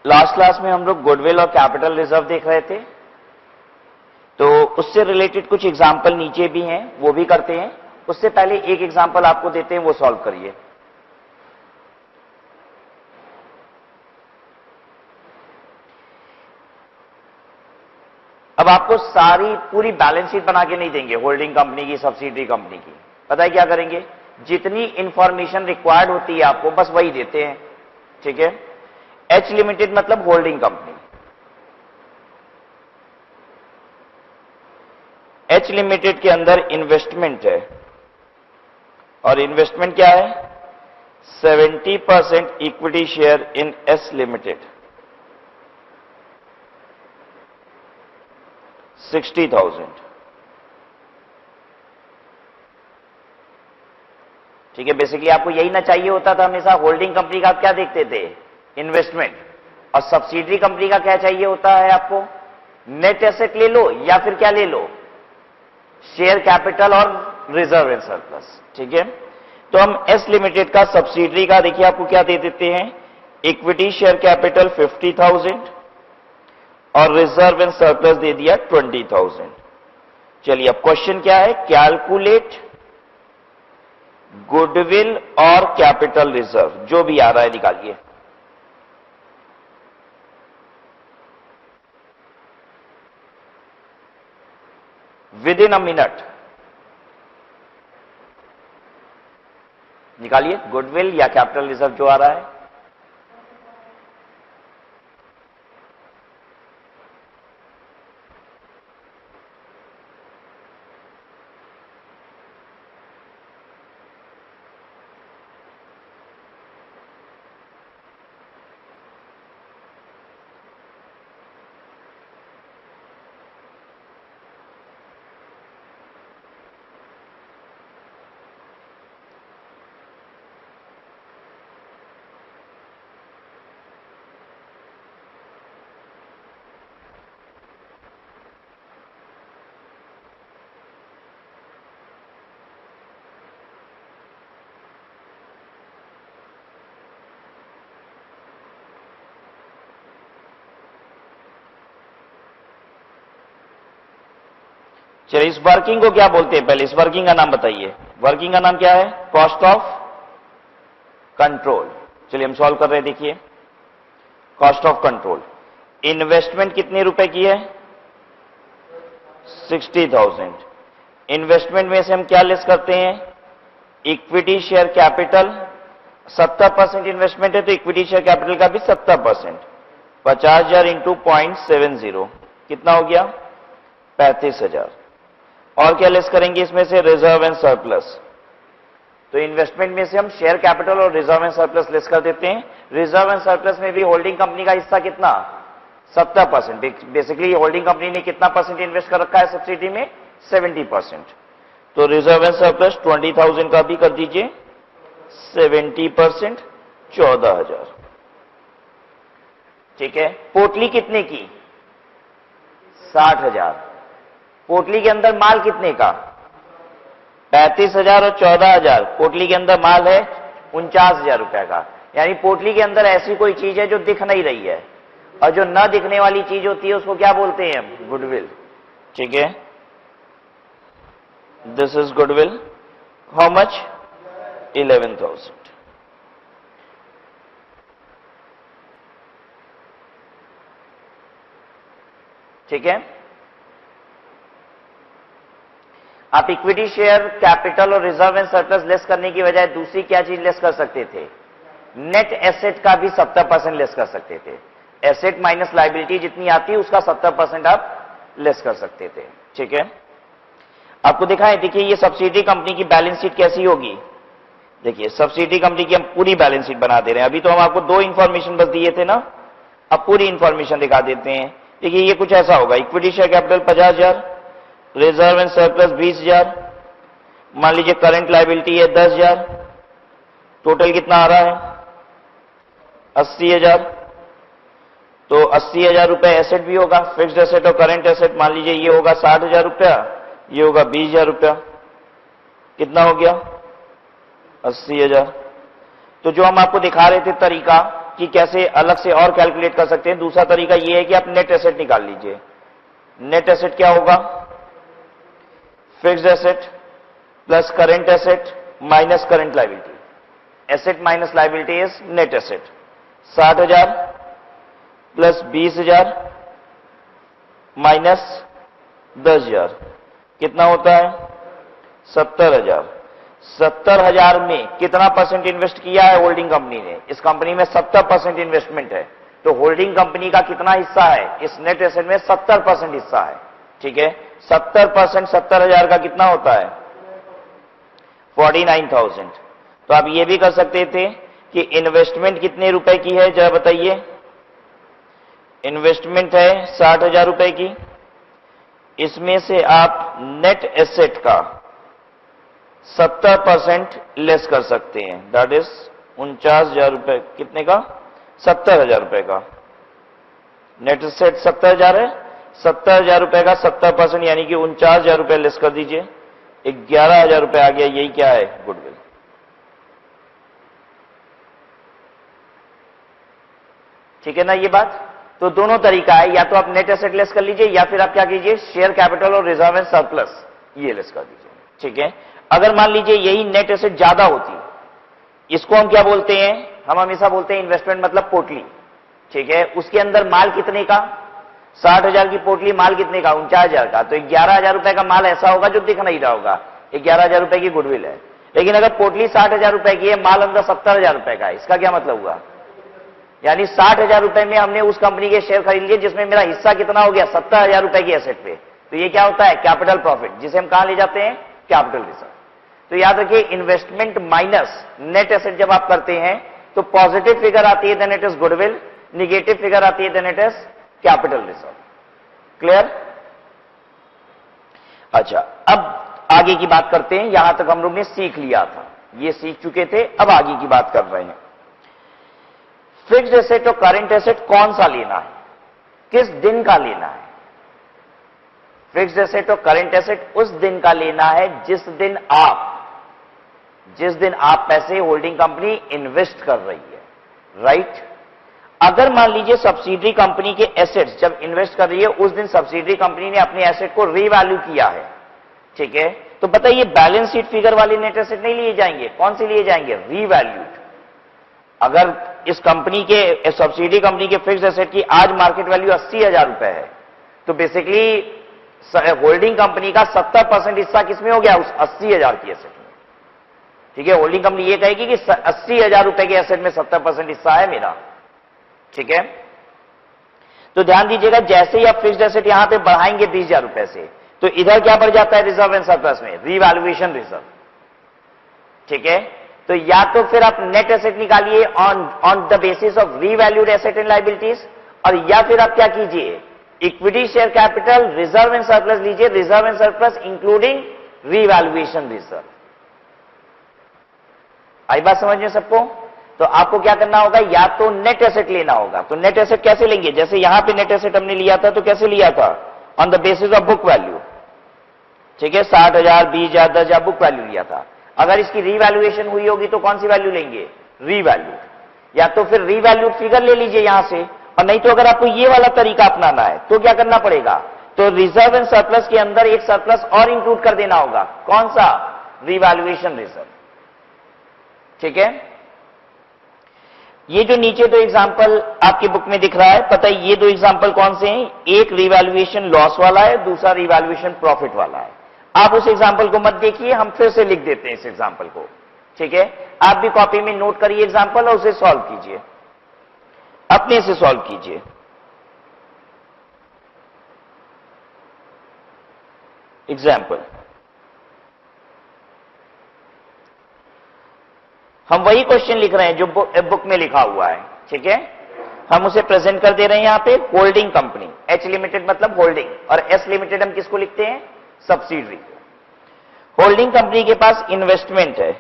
Last class में हम लोग गुडविल और कैपिटल रिजर्व देख रहे थे, तो उससे रिलेटेड कुछ एग्जाम्पल नीचे भी हैं, वो भी करते हैं। उससे पहले एक एग्जाम्पल आपको देते हैं, वो सॉल्व करिए। अब आपको सारी पूरी बैलेंस शीट बना के नहीं देंगे होल्डिंग कंपनी की, सब्सिडरी कंपनी की। पता है क्या करेंगे, जितनी इंफॉर्मेशन रिक्वायर्ड होती है आपको बस वही देते हैं, ठीक है। एच लिमिटेड मतलब होल्डिंग कंपनी। एच लिमिटेड के अंदर इन्वेस्टमेंट है, और इन्वेस्टमेंट क्या है, 70% इक्विटी शेयर इन एस लिमिटेड, 60,000, ठीक है। बेसिकली आपको यही ना चाहिए होता था, हमेशा होल्डिंग कंपनी का आप क्या देखते थे, इन्वेस्टमेंट, और सब्सिडरी कंपनी का क्या चाहिए होता है आपको, नेट एसेट ले लो या फिर क्या ले लो, शेयर कैपिटल और रिजर्व एंड सरप्लस, ठीक है। तो हम एस लिमिटेड का सब्सिडरी का देखिए आपको क्या दे देते हैं, इक्विटी शेयर कैपिटल 50,000 और रिजर्व एंड सरप्लस दे दिया 20,000। चलिए अब क्वेश्चन क्या है, कैलकुलेट गुडविल और कैपिटल रिजर्व, जो भी आ रहा है निकालिए। विद इन अ मिनट निकालिए, गुडविल या कैपिटल रिजर्व जो आ रहा है। चलिए इस वर्किंग को क्या बोलते हैं, पहले इस वर्किंग का नाम बताइए। वर्किंग का नाम क्या है, कॉस्ट ऑफ कंट्रोल। चलिए हम सॉल्व कर रहे हैं, देखिए कॉस्ट ऑफ कंट्रोल। इन्वेस्टमेंट कितने रुपए की है, 60,000। इन्वेस्टमेंट में से हम क्या लेस करते हैं, इक्विटी शेयर कैपिटल। 70% इन्वेस्टमेंट है तो इक्विटी शेयर कैपिटल का भी 70%, 50,000 इंटू 0.70 कितना हो गया, 35,000। और क्या लेस करेंगे इसमें से, रिजर्व एंड सरप्लस। तो इन्वेस्टमेंट में से हम शेयर कैपिटल और रिजर्व एंड सरप्लस लेस कर देते हैं। रिजर्व एंड सरप्लस में भी होल्डिंग कंपनी का हिस्सा कितना, 70%। बेसिकली होल्डिंग कंपनी ने कितना परसेंट इन्वेस्ट कर रखा है सब्सिडी में, 70%। तो रिजर्व एंड सरप्लस 20,000 का भी कर दीजिए 70%, 14,000, ठीक है। पोटली कितने की, 60,000। पोटली के अंदर माल कितने का, 35,000 और 14,000। पोटली के अंदर माल है 49,000 रुपए का। यानी पोटली के अंदर ऐसी कोई चीज है जो दिख नहीं रही है, और जो न दिखने वाली चीज होती है उसको क्या बोलते हैं, गुडविल, ठीक है। This is goodwill, how much, 11,000। ठीक है। आप इक्विटी शेयर कैपिटल और रिजर्व एंड सरप्लस लेस करने की बजाय दूसरी क्या चीज लेस कर सकते थे, नेट एसेट का भी 70% लेस कर सकते थे। एसेट माइनस लायबिलिटी जितनी आती है उसका 70% आप लेस कर सकते थे, ठीक है। आपको दिखाएं, देखिए ये सब्सिडी कंपनी की बैलेंस शीट कैसी होगी। देखिए सब्सिडी कंपनी की हम पूरी बैलेंस शीट बना दे रहे हैं। अभी तो हम आपको दो इंफॉर्मेशन बस दिए थे ना, अब पूरी इंफॉर्मेशन दिखा देते हैं। देखिए ये कुछ ऐसा होगा, equity share capital 50,000, reserve and surplus 20,000, मान लीजिए करंट लायबिलिटी है 10,000, टोटल कितना आ रहा है 80,000। तो 80,000 रुपए एसेट भी होगा, फिक्स्ड एसेट और करंट एसेट मान लीजिए ये होगा 60,000 रुपया, ये होगा 20,000 रुपया, कितना हो गया 80,000। तो जो हम आपको दिखा रहे थे तरीका कि कैसे अलग से और कैलकुलेट कर सकते हैं। दूसरा तरीका यह है कि आप नेट एसेट निकाल लीजिए। नेट एसेट क्या होगा? Fixed asset plus current asset minus current liability. Asset minus liability is net asset. 60,000 plus 20,000 minus 10,000 कितना होता है? 70,000। 70,000 में कितना परसेंट इन्वेस्ट किया है होल्डिंग कंपनी ने? इस कंपनी में 70% इन्वेस्टमेंट है, तो होल्डिंग कंपनी का कितना हिस्सा है इस नेट एसेट में? 70% हिस्सा है। ठीक है, 70% 70,000 का कितना होता है? 49,000। तो आप ये भी कर सकते थे कि इन्वेस्टमेंट कितने रुपए की है, जरा बताइए। इन्वेस्टमेंट है 60,000 रुपए की, इसमें से आप नेट एसेट का 70% लेस कर सकते हैं, दैट इज 49,000 रुपए। कितने का? 70,000 रुपए का। नेट एसेट 70,000 है, 70,000 रुपए का 70% यानी कि 49,000 रुपए लेस कर दीजिए, 11,000 रुपए आ गया। यही क्या है? गुडविल। ठीक है ना ये बात? तो दोनों तरीका है, या तो आप नेट एसेट लेस कर लीजिए या फिर आप क्या कीजिए, शेयर कैपिटल और रिजर्व एंड सरप्लस ये लेस कर दीजिए। ठीक है, अगर मान लीजिए यही नेट एसेट ज्यादा होती, इसको हम क्या बोलते हैं? हम हमेशा बोलते हैं इन्वेस्टमेंट मतलब पोटली। ठीक है, उसके अंदर माल कितने का? 60,000 की पोटली, माल कितने का? 49,000 का। तो 11,000 रुपए का माल ऐसा होगा जो दिख नहीं रहा होगा, 11,000 रुपए की गुडविल है। लेकिन अगर पोटली 60,000 रुपए की है, माल अंदर 70,000 रुपए का है, इसका क्या मतलब हुआ? यानी 60,000 रुपए में हमने उस कंपनी के शेयर खरीद लिए जिसमें मेरा हिस्सा कितना हो गया? 70,000 रुपए की एसेट पे। तो ये क्या होता है? कैपिटल प्रॉफिट, जिसे हम कहां ले जाते हैं? Capital reserve. तो याद रखिए, इन्वेस्टमेंट माइनस नेट एसेट जब आप करते हैं तो पॉजिटिव फिगर आती है, then it is goodwill. Negative figure आती है, then it is capital reserve. Clear? अच्छा, अब आगे की बात करते हैं। यहां तक हम लोग ने सीख लिया था, ये सीख चुके थे, अब आगे की बात कर रहे हैं। फिक्स्ड एसेट और करंट एसेट कौन सा लेना है, किस दिन का लेना है? फिक्स्ड एसेट और करंट एसेट उस दिन का लेना है जिस दिन आप पैसे होल्डिंग कंपनी इन्वेस्ट कर रही है, राइट? अगर मान लीजिए सब्सिडरी कंपनी के एसेट्स जब इन्वेस्ट कर रही है, उस दिन सब्सिडरी कंपनी ने अपने एसेट को रीवैल्यू किया है, ठीक है, तो बताइए बैलेंस शीट फिगर वाले नेट एसेट नहीं लिए जाएंगे, कौन से लिए जाएंगे? रीवैल्यूड। अगर इस कंपनी के सब्सिडी कंपनी के फिक्स्ड एसेट की आज मार्केट वैल्यू 80,000 रुपए है, तो बेसिकली होल्डिंग कंपनी का 70% हिस्सा किसमें हो गया? उस 80,000 की एसेट में। ठीक है, होल्डिंग कंपनी ये कहेगी कि 80,000 रुपए के एसेट में 70% हिस्सा है मेरा। ठीक है, तो ध्यान दीजिएगा, जैसे ही आप फिक्स्ड एसेट यहां पे बढ़ाएंगे 20,000 रुपए से, तो इधर क्या बढ़ जाता है? रिजर्व एंड सरप्लस में रीवैल्यूएशन रिजर्व। ठीक है, तो या तो फिर आप नेट एसेट निकालिए on the basis of revalued asset and liabilities, और या फिर आप क्या कीजिए, equity share capital reserve and surplus लीजिए, reserve and surplus including revaluation reserve. आई बात समझ में सबको? तो आपको क्या करना होगा, या तो नेट एसेट लेना होगा। तो नेट एसेट कैसे लेंगे? जैसे यहां पे नेट एसेट हमने लिया था, तो कैसे लिया था? On the basis of book value. ठीक है, 60,000, 20,000, 10,000 बुक वैल्यू लिया था। अगर इसकी रीवैल्यूएशन हुई होगी तो कौन सी वैल्यू लेंगे? रीवैल्यूड। या तो फिर रीवैल्यूड फिगर ले लीजिए यहां से, और नहीं तो अगर आपको ये वाला तरीका अपनाना है तो क्या करना पड़ेगा? तो रिजर्व एंड सरप्लस के अंदर एक सरप्लस और इंक्लूड कर देना होगा। कौन सा? Revaluation reserve. ठीक है, ये जो नीचे दो एग्जाम्पल आपकी बुक में दिख रहा है, पता है ये दो एग्जाम्पल कौन से हैं? एक रीवैल्यूएशन लॉस वाला है, दूसरा रीवैल्यूएशन प्रॉफिट वाला है। आप उस एग्जाम्पल को मत देखिए, हम फिर से लिख देते हैं इस एग्जाम्पल को। ठीक है, आप भी कॉपी में नोट करिए एग्जाम्पल और उसे सॉल्व कीजिए, अपने से सॉल्व कीजिए। एग्जाम्पल, हम वही क्वेश्चन लिख रहे हैं जो बुक में लिखा हुआ है। ठीक है, हम उसे प्रेजेंट कर दे रहे हैं यहां पे। होल्डिंग कंपनी, एच लिमिटेड मतलब होल्डिंग, और एस लिमिटेड हम किसको लिखते हैं? सब्सिडरी को। होल्डिंग कंपनी के पास इन्वेस्टमेंट है,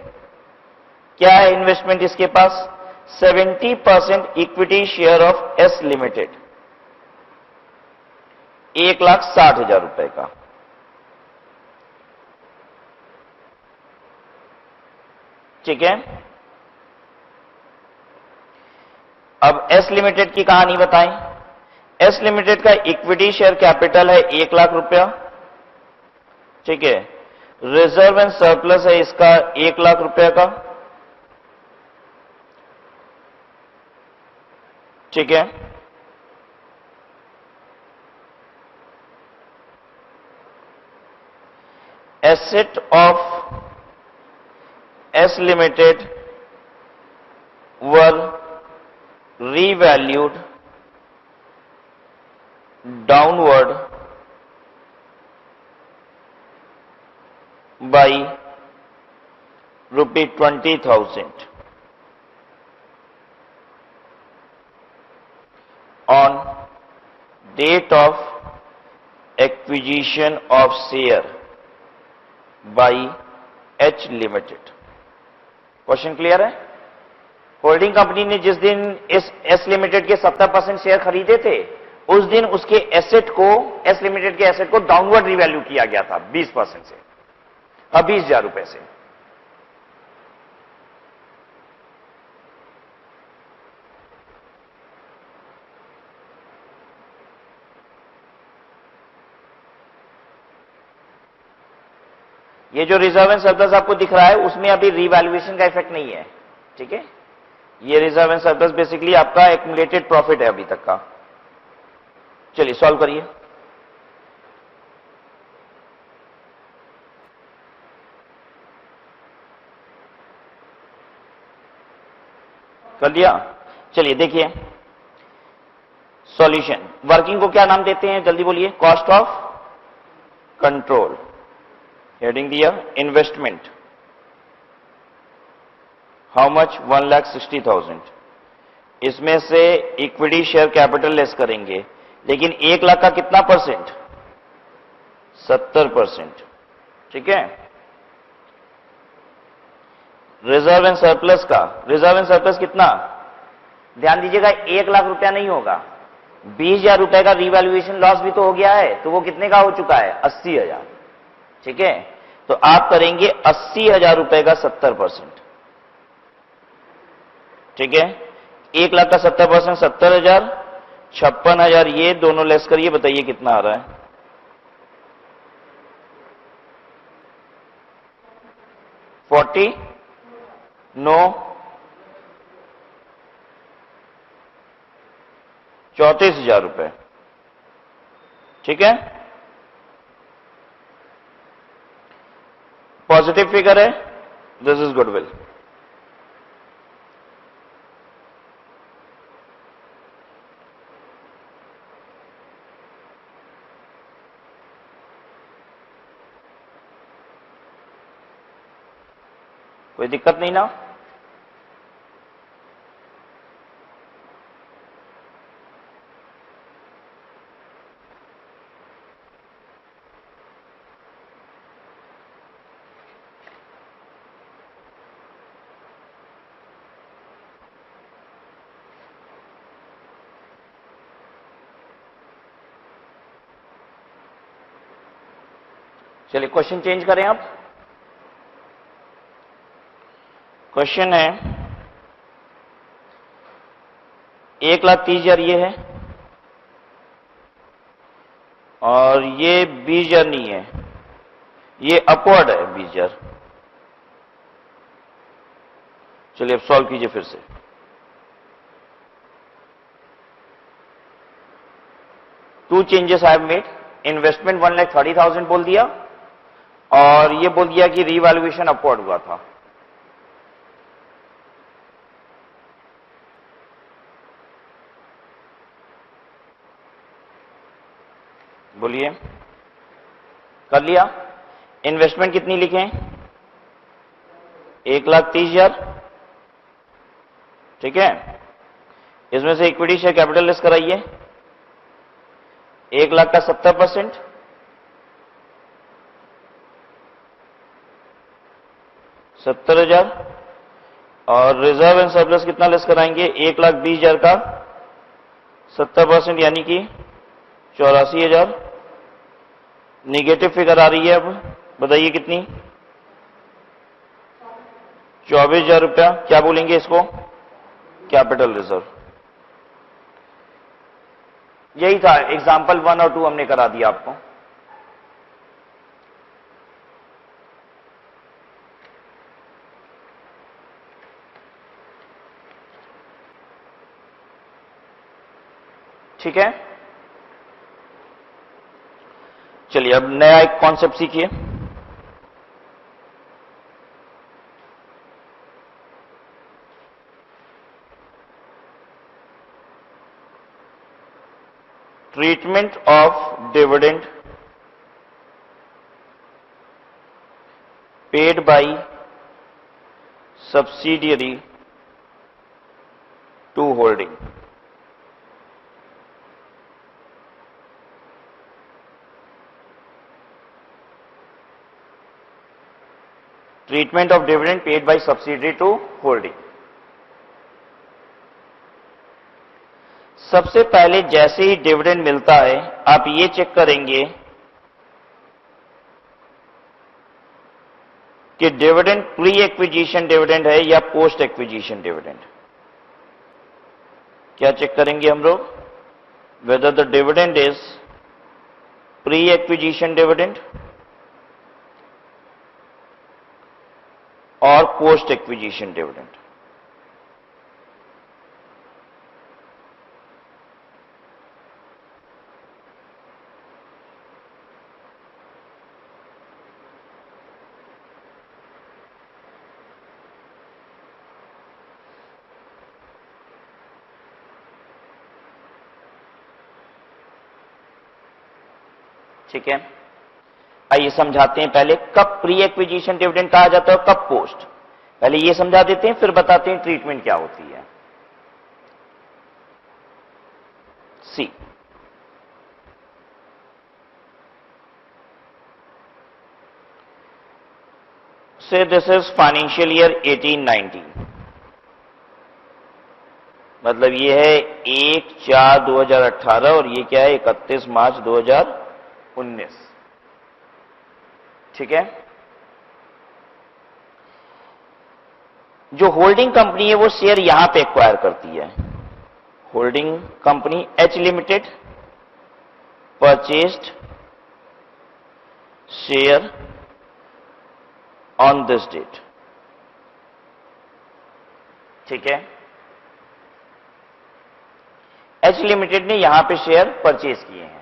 क्या है इन्वेस्टमेंट इसके पास? 70% equity share of S limited, 1,60,000 रुपए का। ठीक है, अब एस लिमिटेड की कहानी बताएं। एस लिमिटेड का इक्विटी शेयर कैपिटल है 1 लाख रुपया, ठीक है। रिजर्व एंड सरप्लस है इसका 1 लाख रुपया का, ठीक है। Asset of S limited were revalued downward by ₹20,000 on date of acquisition of share by H Limited। Question clear है? होल्डिंग कंपनी ने जिस दिन इस एस लिमिटेड के 70% शेयर खरीदे थे, उस दिन उसके एसेट को, एस लिमिटेड के एसेट को डाउनवर्ड रिवैल्यू किया गया था 20% से, 20,000 रुपए से। ये जो रिजर्व एंड सरप्लस आपको दिख रहा है, उसमें अभी रिवैल्यूएशन का इफेक्ट नहीं है, ठीक है। ये रिजर्व एंड सरप्लस बेसिकली आपका एक्युमुलेटेड प्रॉफिट है अभी तक का। चलिए सॉल्व करिए। कर दिया? चलिए देखिए सॉल्यूशन। वर्किंग को क्या नाम देते हैं, जल्दी बोलिए। Cost of control. हेडिंग दिया इन्वेस्टमेंट। How much? 1,60,000। इसमें से इक्विटी शेयर कैपिटल लेस करेंगे, लेकिन 1 लाख का कितना परसेंट? 70%, ठीक है। रिजर्व एंड सरप्लस का, रिजर्व एंड सरप्लस कितना? ध्यान दीजिएगा 1 लाख रुपया नहीं होगा, 20,000 रुपए का रिवैल्यूएशन लॉस भी तो हो गया है, तो वो कितने का हो चुका है? 80,000, ठीक है। तो आप करेंगे 80,000 रुपए का 70%, ठीक है। 1 लाख का 70%, 70,000, 56,000 ये दोनों लेस करिए, बताइए कितना आ रहा है? नो 34,000 रुपए, ठीक है। पॉजिटिव फिगर है, दिस इज गुडविल। कोई दिक्कत नहीं ना? चलिए क्वेश्चन चेंज करें आप। क्वेश्चन है 1,30,000 ये है, और ये 20,000 नहीं है, ये अपवर्ड है 20,000। चलिए अब सॉल्व कीजिए फिर से। Two changes I have made. Investment 1,30,000 बोल दिया, और ये बोल दिया कि रीवैल्यूएशन अपवर्ड हुआ था। बोलिए, कर लिया? इन्वेस्टमेंट कितनी लिखें? 1,30,000, ठीक है। इसमें से इक्विटी शेयर कैपिटल लेस कराइए। 1 लाख का 70%, 70,000, और रिजर्व एंड सरप्लस कितना लेस कराएंगे? 1,20,000 का 70%, यानी कि 84,000। निगेटिव फिगर आ रही है, अब बताइए कितनी? 24,000 रुपया। क्या बोलेंगे इसको? Capital reserve. यही था, एग्जाम्पल 1 और 2 हमने करा दिया आपको। ठीक है, चलिए अब नया एक कॉन्सेप्ट सीखिए। Treatment of dividend paid by subsidiary to holding. Treatment of dividend paid by subsidiary to holding. सबसे पहले जैसे ही डिविडेंड मिलता है आप ये चेक करेंगे कि डिविडेंड प्री एक्विजिशन डिविडेंड है या पोस्ट एक्विजिशन डिविडेंड। क्या चेक करेंगे हम लोग? Whether the dividend is pre acquisition dividend और पोस्ट एक्विजिशन डिविडेंड। ठीक है, आइए समझाते हैं पहले कब प्री एक्विजिशन डिविडेंड कहा जाता है और कब पोस्ट। पहले ये समझा देते हैं, फिर बताते हैं ट्रीटमेंट क्या होती है। सी, से दिस इज फाइनेंशियल ईयर 18-19, मतलब ये है 1/4/2018 और ये क्या है 31 मार्च 2019। ठीक है, जो होल्डिंग कंपनी है वो शेयर यहां पे एक्वायर करती है। Holding company H limited purchased share on this date. ठीक है, एच लिमिटेड ने यहां पे शेयर परचेज किए हैं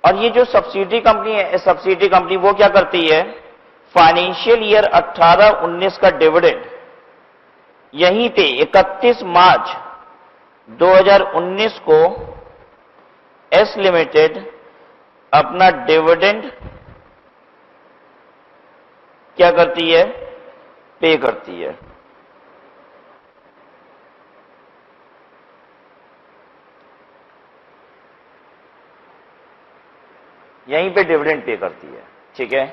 और ये जो सब्सिडी कंपनी है, सब्सिडी कंपनी वो क्या करती है, फाइनेंशियल ईयर 18-19 का डिविडेंड यहीं पे 31 मार्च 2019 को एस लिमिटेड अपना डिविडेंड क्या करती है, पे करती है। यहीं पे डिविडेंड पे करती है। ठीक है,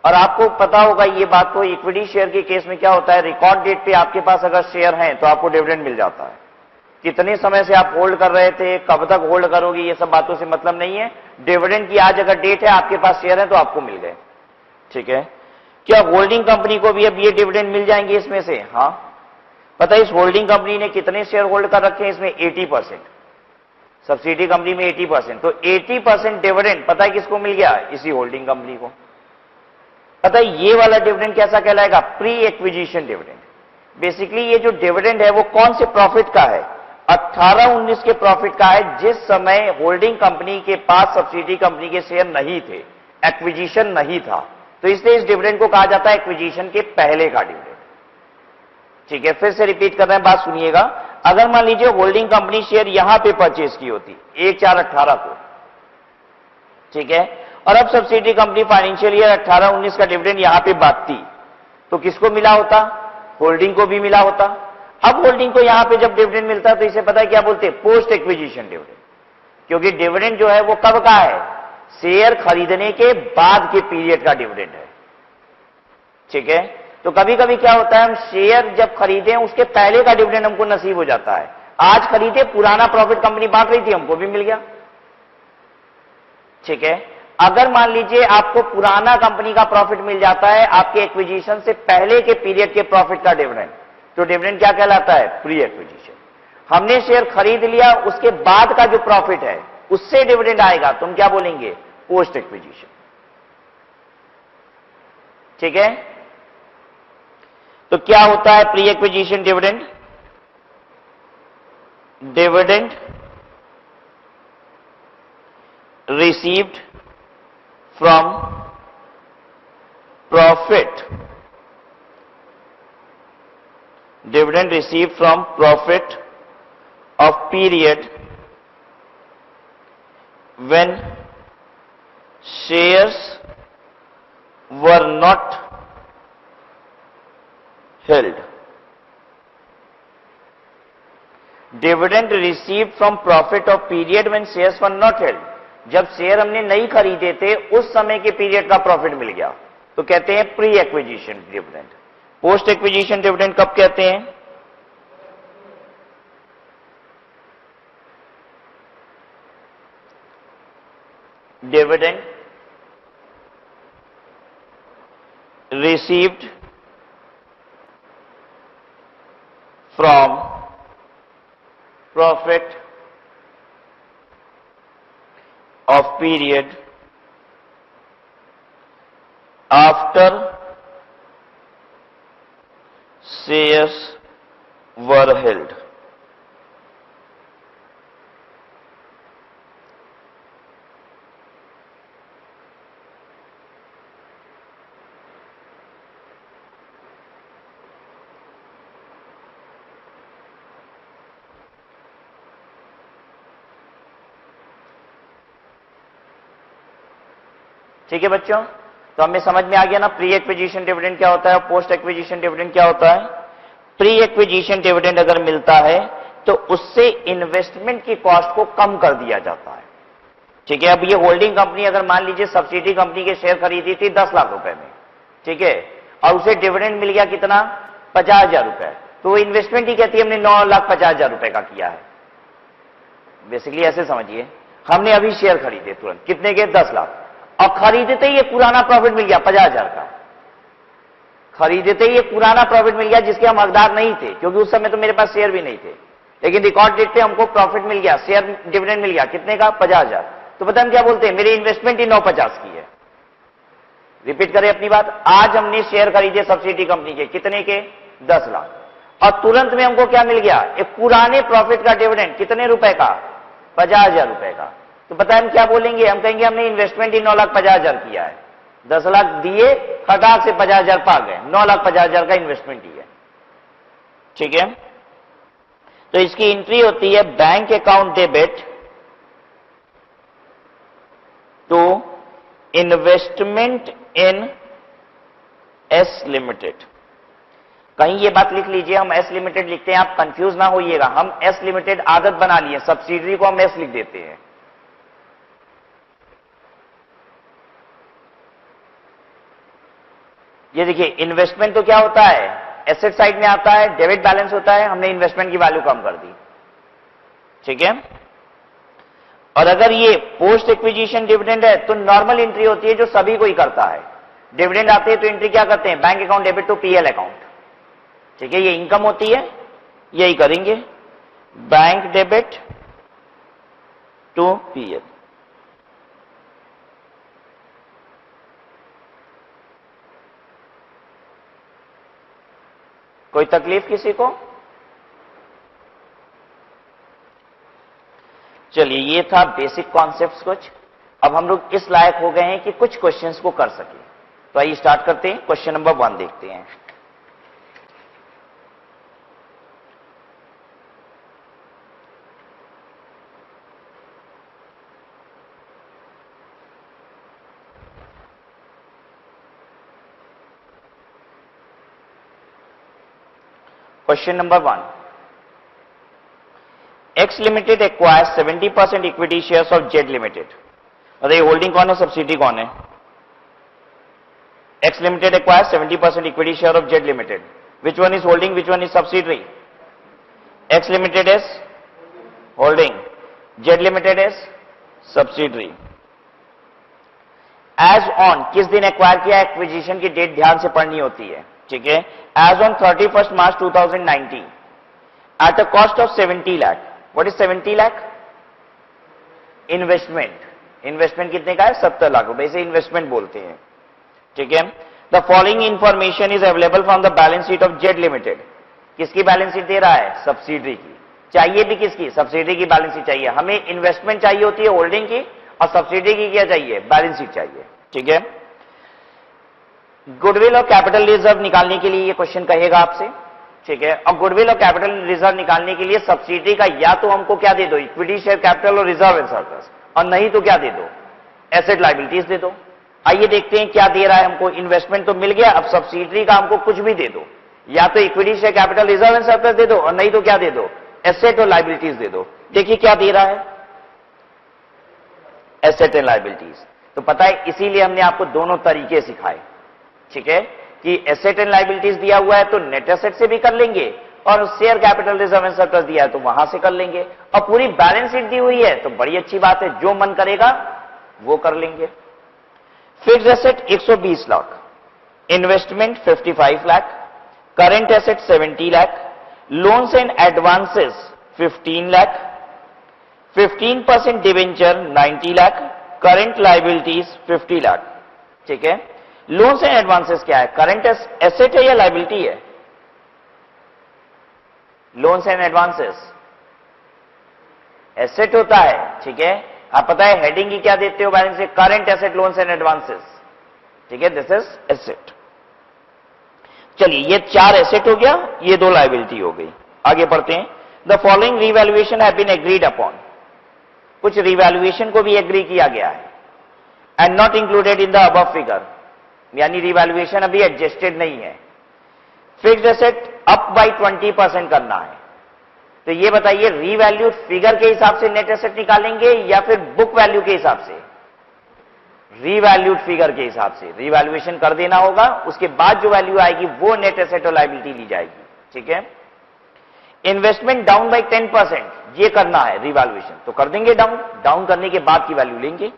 और आपको पता होगा ये बात, तो इक्विटी शेयर के केस में क्या होता है, रिकॉर्ड डेट पे आपके पास अगर शेयर हैं तो आपको डिविडेंड मिल जाता है। कितने समय से आप होल्ड कर रहे थे, कब तक होल्ड करोगे, ये सब बातों से मतलब नहीं है। डिविडेंड की आज अगर डेट है, आपके पास शेयर है तो आपको मिल गए। ठीक है, क्या होल्डिंग कंपनी को भी अब ये डिविडेंड मिल जाएंगे इसमें से? हाँ, पता है इस होल्डिंग कंपनी ने कितने शेयर होल्ड कर रखे हैं? इसमें 80%, सब्सिडी कंपनी में 80%। तो 80% डिविडेंड पता है किसको मिल गया? इसी होल्डिंग कंपनी को। पता है ये वाला डिविडेंड कैसा कहलाएगा? Pre acquisition dividend. बेसिकली ये जो डिविडेंड है वो कौन से प्रॉफिट का है? 18-19 के प्रॉफिट का है, जिस समय होल्डिंग कंपनी के पास सब्सिडी कंपनी के शेयर नहीं थे, एक्विजिशन नहीं था। तो इसलिए इस डिविडेंड को कहा जाता है एक्विजिशन के पहले का डिविडेंड। ठीक है, फिर से रिपीट कर रहे हैं, बात सुनिएगा। अगर मान लीजिए होल्डिंग कंपनी शेयर यहां पे परचेज की होती 1/4/18 को, ठीक है, और अब सब्सिडी कंपनी फाइनेंशियल ईयर 18-19 का डिविडेंड यहां पे बांटती, तो किसको मिला होता? होल्डिंग को भी मिला होता। अब होल्डिंग को यहां पे जब डिविडेंड मिलता है तो इसे पता है क्या बोलते हैं? Post acquisition dividend. क्योंकि डिविडेंड जो है वो कब का है? शेयर खरीदने के बाद के पीरियड का डिविडेंड है। ठीक है, तो कभी कभी क्या होता है, हम शेयर जब खरीदे उसके पहले का डिविडेंड हमको नसीब हो जाता है। आज खरीदे, पुराना प्रॉफिट कंपनी बांट रही थी, हमको भी मिल गया। ठीक है, अगर मान लीजिए आपको पुराना कंपनी का प्रॉफिट मिल जाता है आपके एक्विजिशन से पहले के पीरियड के प्रॉफिट का डिविडेंड, तो डिविडेंड क्या कहलाता है? Pre acquisition. हमने शेयर खरीद लिया, उसके बाद का जो प्रॉफिट है उससे डिविडेंड आएगा, तुम क्या बोलेंगे? Post acquisition. ठीक है, तो क्या होता है pre acquisition dividend? Dividend received from profit, dividend received from profit of period when shares were not held. Dividend received from profit of period when shares were not held. जब share हमने नहीं खरीदे थे उस समय के पीरियड का profit मिल गया तो कहते हैं pre acquisition dividend. Post acquisition dividend कब कहते हैं? Dividend received from profit of period after shares were held. ठीक है बच्चों, तो हमें समझ में आ गया ना प्री एक्विजिशन डिविडेंड क्या होता है और पोस्ट एक्विजिशन डिविडेंड क्या होता है। प्री एक्विजिशन डिविडेंड अगर मिलता है तो उससे इन्वेस्टमेंट की कॉस्ट को कम कर दिया जाता है। ठीक है, अब ये होल्डिंग कंपनी अगर मान लीजिए सब्सिडी कंपनी के शेयर खरीदी थी 10 लाख रुपए में, ठीक है, और उसे डिविडेंड मिल गया कितना? 50,000 रुपए, तो इन्वेस्टमेंट ही कहती है हमने 9,50,000 रुपए का किया है। बेसिकली ऐसे समझिए, हमने अभी शेयर खरीदे तुरंत, कितने के? 10 लाख, और खरीदते ही ये पुराना प्रॉफिट मिल गया 50,000 का। खरीदते ही ये पुराना प्रॉफिट मिल गया जिसके हम हकदार नहीं थे, क्योंकि उस समय तो मेरे पास शेयर भी नहीं थे, लेकिन रिकॉर्ड डेट पे हमको प्रॉफिट मिल गया, शेयर डिविडेंड मिल गया, कितने का? 50,000। तो पता हम क्या बोलते हैं? मेरी इन्वेस्टमेंट ही 950 की है। रिपीट करें अपनी बात, आज हमने शेयर खरीदे सब्सिडी कंपनी के, कितने के? 10 लाख, और तुरंत में हमको क्या मिल गया? एक पुराने प्रॉफिट का डिविडेंड, कितने रुपए का? 50,000 रुपए का। तो पता है हम क्या बोलेंगे? हम कहेंगे हमने इन्वेस्टमेंट ही 9,50,000 किया है, 10 लाख दिए, खटाक से 50,000 पा गए, 9,50,000 का इन्वेस्टमेंट ही है। ठीक है, तो इसकी एंट्री होती है bank account debit to investment in S limited. कहीं ये बात लिख लीजिए, हम एस लिमिटेड लिखते हैं, आप कंफ्यूज ना होइएगा, हम एस लिमिटेड आदत बना लिए, सब्सिडरी को हम एस लिख देते हैं। ये देखिए, इन्वेस्टमेंट तो क्या होता है? एसेट साइड में आता है, डेबिट बैलेंस होता है, हमने इन्वेस्टमेंट की वैल्यू कम कर दी। ठीक है, और अगर ये पोस्ट एक्विजिशन डिविडेंड है तो नॉर्मल एंट्री होती है जो सभी को ही करता है। डिविडेंड आते हैं तो एंट्री क्या करते हैं? Bank account debit to PL account. ठीक है, ये इनकम होती है, यही करेंगे, बैंक डेबिट टू पीएल। कोई तकलीफ किसी को? चलिए, ये था बेसिक कॉन्सेप्ट्स कुछ। अब हम लोग इस लायक हो गए हैं कि कुछ क्वेश्चंस को कर सके, तो आइए स्टार्ट करते हैं। क्वेश्चन नंबर 1 देखते हैं। Question number 1, X limited acquires 70% equity shares of Z limited. अरे होल्डिंग कौन है, सब्सिडी कौन है? X limited acquires 70% equity share of Z limited. Which one is holding, which one is subsidiary? X limited is holding, Z limited is subsidiary. As on, किस दिन acquire किया? Acquisition की date ध्यान से पढ़नी होती है। ठीक है, as on 31 March 2019, at a cost of 70 lakh. What is 70 lakh? Investment कितने का है? 70 लाख रुपए, इसे इन्वेस्टमेंट बोलते हैं, ठीक है। The following information is available from the balance sheet of Z limited. किसकी बैलेंस शीट दे रहा है? सब्सिडरी की। चाहिए भी किसकी? सब्सिडरी की बैलेंस शीट चाहिए। हमें इन्वेस्टमेंट चाहिए होती है होल्डिंग की, और सब्सिडरी की क्या चाहिए? बैलेंस शीट चाहिए, ठीक है। गुडविल और कैपिटल रिजर्व निकालने के लिए ये क्वेश्चन कहेगा आपसे, ठीक है। और गुडविल और कैपिटल रिजर्व निकालने के लिए सब्सिडरी का या तो हमको क्या दे दो? इक्विटी शेयर कैपिटल और रिजर्व एंड सरप्लस, और नहीं तो क्या दे दो? एसेट लायबिलिटीज दे दो। आइए देखते हैं क्या दे रहा है हमको। इन्वेस्टमेंट तो मिल गया, अब सब्सिडरी का हमको कुछ भी दे दो, या तो equity share capital reserve and surplus दे दो, और नहीं तो क्या दे दो? एसेट और लायबिलिटीज दे दो। देखिए क्या दे रहा है? Asset and liabilities. तो पता है इसीलिए हमने आपको दोनों तरीके सिखाए, ठीक है, कि एसेट एंड लायबिलिटीज दिया हुआ है तो नेट एसेट से भी कर लेंगे, और share capital reserve and surplus दिया है तो वहां से कर लेंगे, और पूरी बैलेंस शीट दी हुई है तो बड़ी अच्छी बात है, जो मन करेगा वो कर लेंगे। Fixed asset 120 lakh, investment 55 lakh, current asset 70 lakh, loans and advances 15 lakh, 15% debenture 90 lakh, current liabilities 50 lakh, ठीक है। लोन्स एंड एडवांसेस क्या है? करंट एसेट है या लायबिलिटी है? लोन्स एंड एडवांसेस एसेट होता है, ठीक है। आप पता है हेडिंग ही क्या देते हो बैलेंस से? Current asset loans and advances, ठीक है, दिस इज एसेट। चलिए ये 4 एसेट हो गया, ये 2 लायबिलिटी हो गई। आगे बढ़ते हैं। The following revaluation have been agreed upon. कुछ रिवैल्यूएशन को भी एग्री किया गया है, and not included in the above figure, यानी रिवैल्यूएशन अभी एडजस्टेड नहीं है। फिक्स्ड एसेट अप बाय 20% करना है, तो ये बताइए रीवैल्यूड फिगर के हिसाब से नेट एसेट निकालेंगे या फिर बुक वैल्यू के हिसाब से? रीवैल्यूड फिगर के हिसाब से रिवैल्यूएशन कर देना होगा, उसके बाद जो वैल्यू आएगी वो नेट एसेट और लायबिलिटी ली जाएगी, ठीक है। इन्वेस्टमेंट डाउन बाय 10%, ये करना है रिवैल्यूएशन, तो कर देंगे डाउन करने के बाद की वैल्यू लेंगे।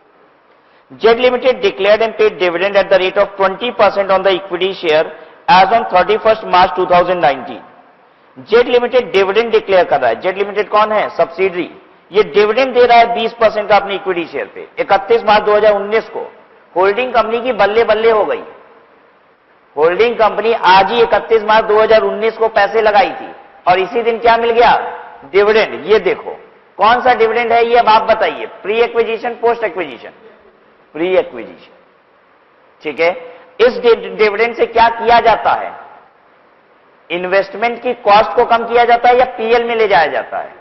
Z limited declared and paid dividend at the rate of 20% on the equity share as on 31 March 2019। Z limited dividend declare कर रहा है। जेड लिमिटेड कौन है? सब्सिडरी। ये डिविडेंड दे रहा है 20% का अपनी इक्विटी शेयर पे 31 मार्च 2019 को। होल्डिंग कंपनी की बल्ले बल्ले हो गई। होल्डिंग कंपनी आज ही 31 मार्च 2019 को पैसे लगाई थी, और इसी दिन क्या मिल गया? डिविडेंड। ये देखो कौन सा डिविडेंड है ये, अब आप बताइए। Pre acquisition, post acquisition? Pre acquisition, ठीक है। इस डिविडेंड से क्या किया जाता है? इन्वेस्टमेंट की कॉस्ट को कम किया जाता है या पीएल में ले जाया जाता है?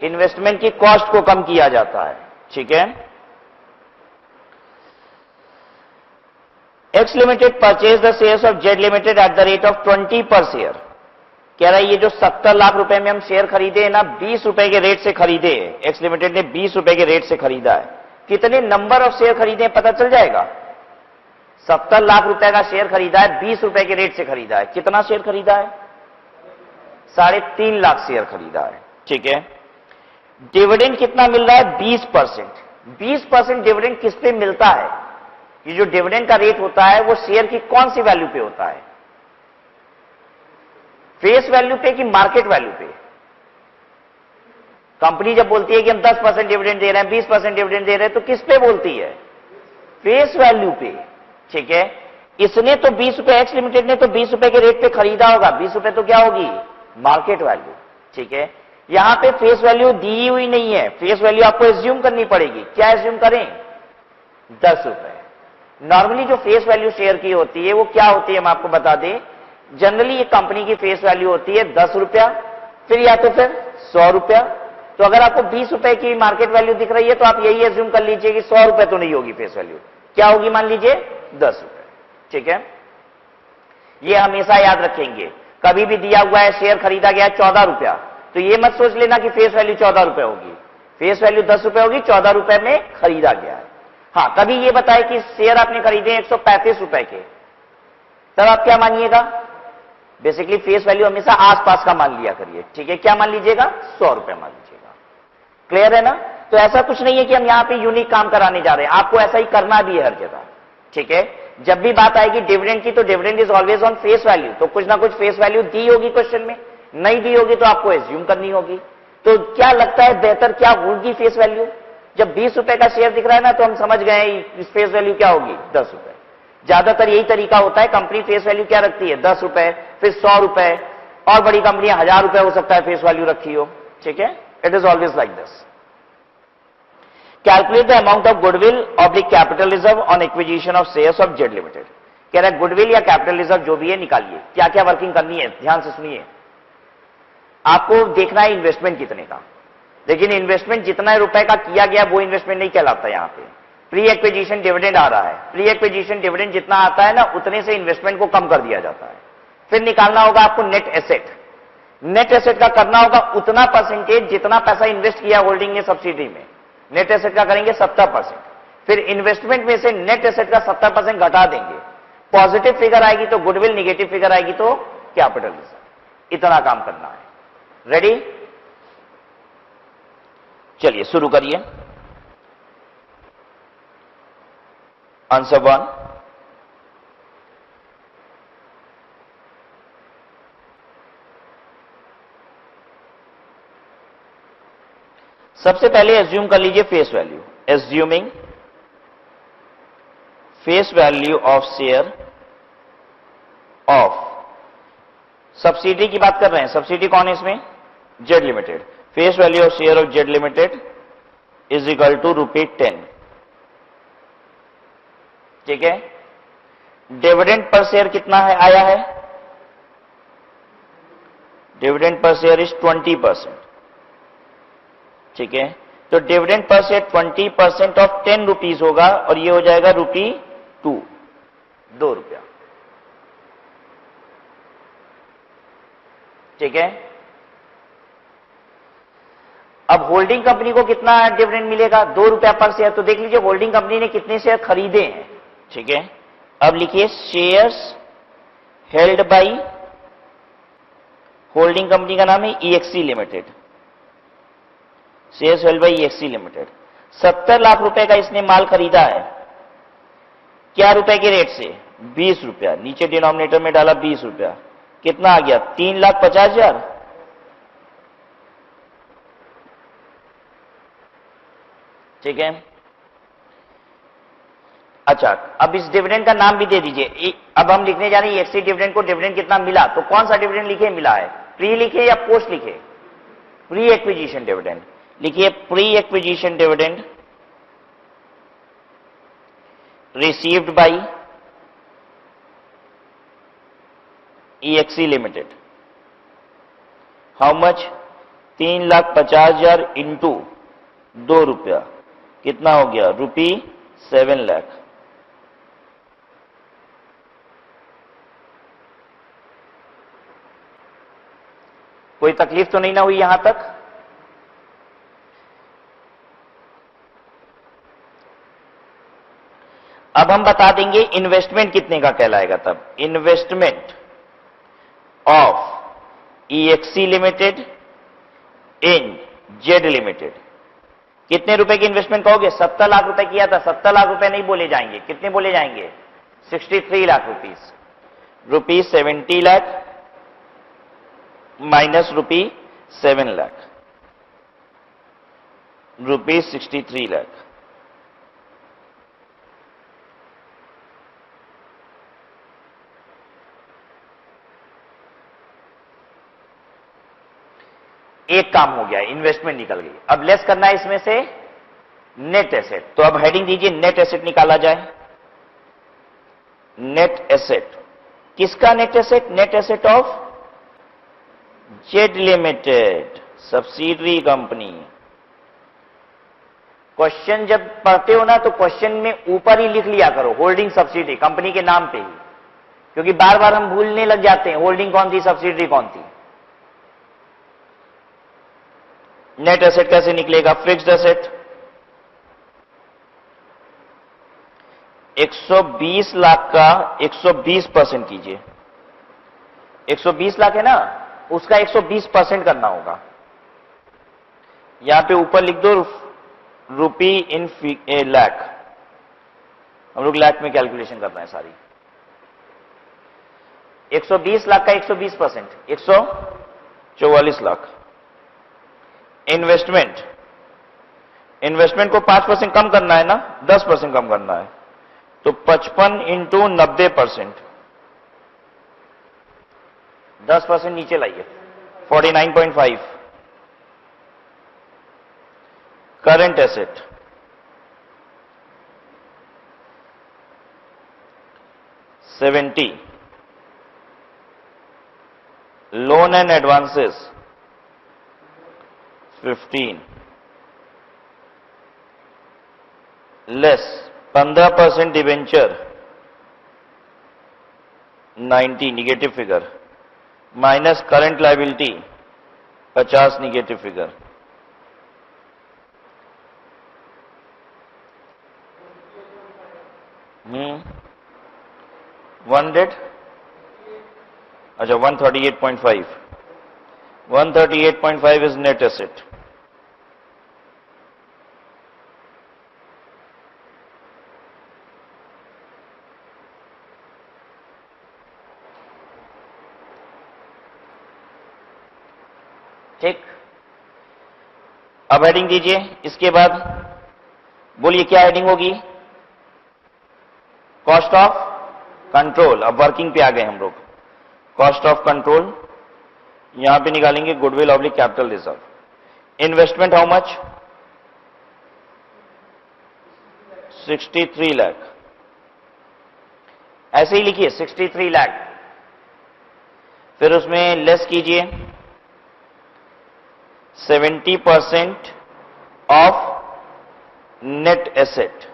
इन्वेस्टमेंट की कॉस्ट को कम किया जाता है, ठीक है। X limited purchase the shares of Z limited eight the rate of 20 पर शेयर। कह रहा है ये जो 70 लाख रुपए में हम शेयर खरीदे हैं ना, 20 रुपए के रेट से खरीदे हैं। एक्स लिमिटेड ने 20 रुपए के रेट से खरीदा है। कितने नंबर ऑफ शेयर खरीदे हैं पता चल जाएगा। 70 लाख रुपए का शेयर खरीदा है, 20 रुपए के रेट से खरीदा है। कितना शेयर खरीदा है? 3.5 लाख शेयर खरीदा है, ठीक है। डिविडेंड कितना मिल रहा है? 20%। 20% डिविडेंड किस पे मिलता है? ये जो डिविडेंड का रेट होता है वो शेयर की कौन सी वैल्यू पे होता है? फेस वैल्यू पे कि मार्केट वैल्यू पे? कंपनी जब बोलती है कि हम 10% डिविडेंड दे रहे हैं, 20% डिविडेंड दे रहे हैं, तो किस पे बोलती है? फेस वैल्यू पे, ठीक है। इसने तो 20 रुपए, एक्स लिमिटेड ने तो 20 रुपए के रेट पे खरीदा होगा। 20 रुपए तो क्या होगी? मार्केट वैल्यू, ठीक है। यहां पे फेस वैल्यू दी हुई नहीं है। फेस वैल्यू आपको एज्यूम करनी पड़ेगी। क्या एज्यूम करें? 10 रुपए। नॉर्मली जो फेस वैल्यू शेयर की होती है वो क्या होती है हम आपको बता दें। जनरली ये कंपनी की फेस वैल्यू होती है 10 रुपया, फिर या तो फिर 100 रुपया। तो अगर आपको 20 रुपए की मार्केट वैल्यू दिख रही है तो आप यही एज्यूम कर लीजिए कि 100 रुपए तो नहीं होगी फेस वैल्यू। क्या होगी? मान लीजिए 10 रुपए, ठीक है। ये हमेशा याद रखेंगे। कभी भी दिया हुआ है शेयर खरीदा गया 14 रुपया, तो ये मत सोच लेना कि फेस वैल्यू 14 रुपए होगी। फेस वैल्यू 10 रुपए होगी, 14 रुपए में खरीदा गया है। हाँ, कभी ये बताए कि शेयर आपने खरीदे 135 रुपए के, तब आप क्या मानिएगा? बेसिकली फेस वैल्यू हमेशा आसपास का मान लिया करिए, ठीक है। क्या मान लीजिएगा? 100 रुपए मान लीजिएगा। क्लियर है ना? तो ऐसा कुछ नहीं है कि हम यहां पे यूनिक काम कराने जा रहे हैं, आपको ऐसा ही करना भी है हर जगह, ठीक है। जब भी बात आएगी डिविडेंड की तो dividend is always on face value, तो कुछ ना कुछ फेस वैल्यू दी होगी क्वेश्चन में। नहीं दी होगी तो आपको एज्यूम करनी होगी। तो क्या लगता है बेहतर क्या होगी फेस वैल्यू? जब 20 रुपए का शेयर दिख रहा है ना, तो हम समझ गए इस फेस वैल्यू क्या होगी, 10 रुपए। ज्यादातर यही तरीका होता है, कंपनी फेस वैल्यू क्या रखती है, 10 रुपए, फिर 100 रुपए, और बड़ी कंपनियां 1000 रुपए हो सकता है फेस वैल्यू रखी हो। ठीक है, it is always like this. Calculate the amount of goodwill oblique capital reserve on acquisition of shares of Z limited. कह रहा है गुडविल या कैपिटल रिजर्व जो भी है निकालिए। क्या क्या वर्किंग करनी है, ध्यान से सुनिए। आपको देखना है इन्वेस्टमेंट कितने का, लेकिन इन्वेस्टमेंट जितना रुपए का किया गया वो इन्वेस्टमेंट नहीं कहलाता। यहां पे प्री एक्विजिशन डिविडेंड आ रहा है, प्री एक्विजिशन डिविडेंड जितना आता है ना, उतने से इन्वेस्टमेंट को कम कर दिया जाता है। फिर निकालना होगा आपको नेट एसेट। नेट एसेट का करना होगा उतना परसेंटेज जितना पैसा इन्वेस्ट किया होल्डिंग ने सब्सिडी में। नेट एसेट का करेंगे 70%। फिर इन्वेस्टमेंट में से नेट एसेट का 70% घटा देंगे। पॉजिटिव फिगर आएगी तो गुडविल, निगेटिव फिगर आएगी तो कैपिटल रिजर्व। इतना काम करना है। रेडी? चलिए शुरू करिए। आंसर 1, सबसे पहले एज्यूम कर लीजिए face value. Assuming face value of share of, subsidy की बात कर रहे हैं। सब्सिडी कौन है इसमें? Z limited. Face value of share of Z limited is equal to ₹10। ठीक है। डिविडेंड पर शेयर कितना है आया है? Dividend per share is 20%। ठीक है, तो dividend per share 20% of 10 rupees होगा, और ये हो जाएगा ₹2, 2 रुपया। ठीक है। अब होल्डिंग कंपनी को कितना डिविडेंड मिलेगा? 2 रुपया पर शेयर। तो देख लीजिए होल्डिंग कंपनी ने कितने शेयर खरीदे हैं। ठीक है, अब लिखिए shares held by, holding company का नाम है EXE limited. Shares held by EXE limited. 70 lakh रुपए का इसने माल खरीदा है। क्या रुपए के रेट से? 20 रुपया। नीचे डिनोमिनेटर में डाला 20 रुपया। कितना आ गया? 3,50,000। ठीक है। अच्छा, अब इस डिविडेंड का नाम भी दे दीजिए। अब हम लिखने जा रहे हैं ईएक्सी डिविडेंड को। डिविडेंड कितना मिला, तो कौन सा डिविडेंड लिखे? मिला है। प्री लिखे या पोस्ट लिखे? प्री एक्विजिशन डिविडेंड लिखिए। Pre acquisition dividend received by EXE limited. How much? 3,50,000 into 2 रुपया। कितना हो गया? ₹7 लाख। कोई तकलीफ तो नहीं ना हुई यहां तक? अब हम बता देंगे इन्वेस्टमेंट कितने का कहलाएगा। तब investment of EXE limited in Z limited. कितने रुपए की इन्वेस्टमेंट कहोगे? 70 लाख रुपए किया था। 70 लाख रुपए नहीं बोले जाएंगे। कितने बोले जाएंगे? 63 लाख रुपीस। ₹70 लाख माइनस ₹7 लाख, ₹63 लाख। एक काम हो गया, इन्वेस्टमेंट निकल गई। अब लेस करना है इसमें से नेट एसेट। तो अब हेडिंग दीजिए नेट एसेट निकाला जाए। नेट एसेट किसका? Net asset, net asset of Z limited, subsidiary company. Question जब पढ़ते हो ना, तो क्वेश्चन में ऊपर ही लिख लिया करो होल्डिंग सब्सिडी, कंपनी के नाम पे ही, क्योंकि बार बार हम भूलने लग जाते हैं होल्डिंग कौन थी, सब्सिडरी कौन थी। नेट एसेट कैसे निकलेगा? फिक्स्ड एसेट 120 लाख का 120% कीजिए। 120 लाख है ना, उसका 120% करना होगा। यहां पे ऊपर लिख दो रुपी इन लाख। हम लोग लाख में कैलकुलेशन कर रहे हैं सारी। 120 लाख का 120%, 44 लाख। इन्वेस्टमेंट, इन्वेस्टमेंट को 5% कम करना है ना, 10% कम करना है, तो 55 इंटू 90%, 10% नीचे लाइए, 49.5। Current asset, $70। Loan and advances, 15। Less 15% debenture, 90 negative figure, minus current liability 50 negative figure. One date, अच्छा 138.5, 138.5 इज नेट एसेट। ठीक, अब हेडिंग दीजिए। इसके बाद बोलिए क्या हेडिंग होगी? Cost of control. अब वर्किंग पे आ गए हम लोग। कॉस्ट ऑफ कंट्रोल यहां पे निकालेंगे goodwill oblique capital reserve. Investment how much? 63 lakh. ऐसे ही लिखिए 63 लाख। फिर उसमें लेस कीजिए 70% ऑफ नेट एसेट।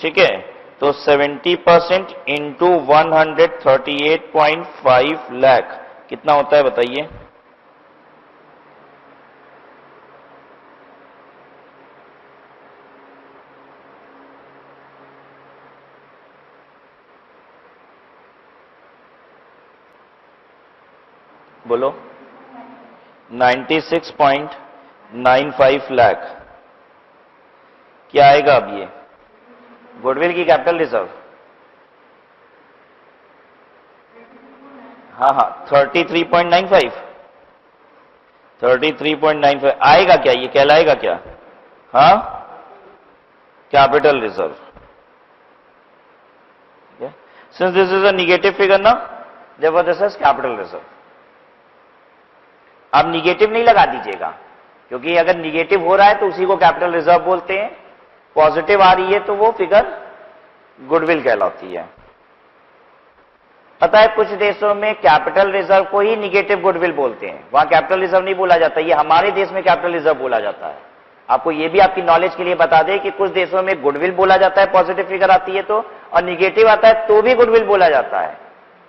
ठीक है, तो 70% इंटू 138.5 लाख कितना होता है बताइए? बोलो। 96.95 लाख। क्या आएगा अब ये? गुडविल की कैपिटल रिजर्व। हाँ हाँ 33.95, 33.95 आएगा क्या? ये कहलाएगा क्या? हाँ, capital reserve. Since this is a negative figure ना, therefore this is capital reserve. अब निगेटिव नहीं लगा दीजिएगा, क्योंकि अगर निगेटिव हो रहा है तो उसी को कैपिटल रिजर्व बोलते हैं, पॉजिटिव आ रही है तो वो फिगर गुडविल कहलाती है। पता है कुछ देशों में कैपिटल रिजर्व को ही निगेटिव गुडविल बोलते हैं, वहां कैपिटल रिजर्व नहीं बोला जाता। ये हमारे देश में कैपिटल रिजर्व बोला जाता है। आपको ये भी आपकी नॉलेज के लिए बता दें कि कुछ देशों में गुडविल बोला जाता है, पॉजिटिव फिगर आती है तो, और निगेटिव आता है तो भी गुडविल बोला जाता है।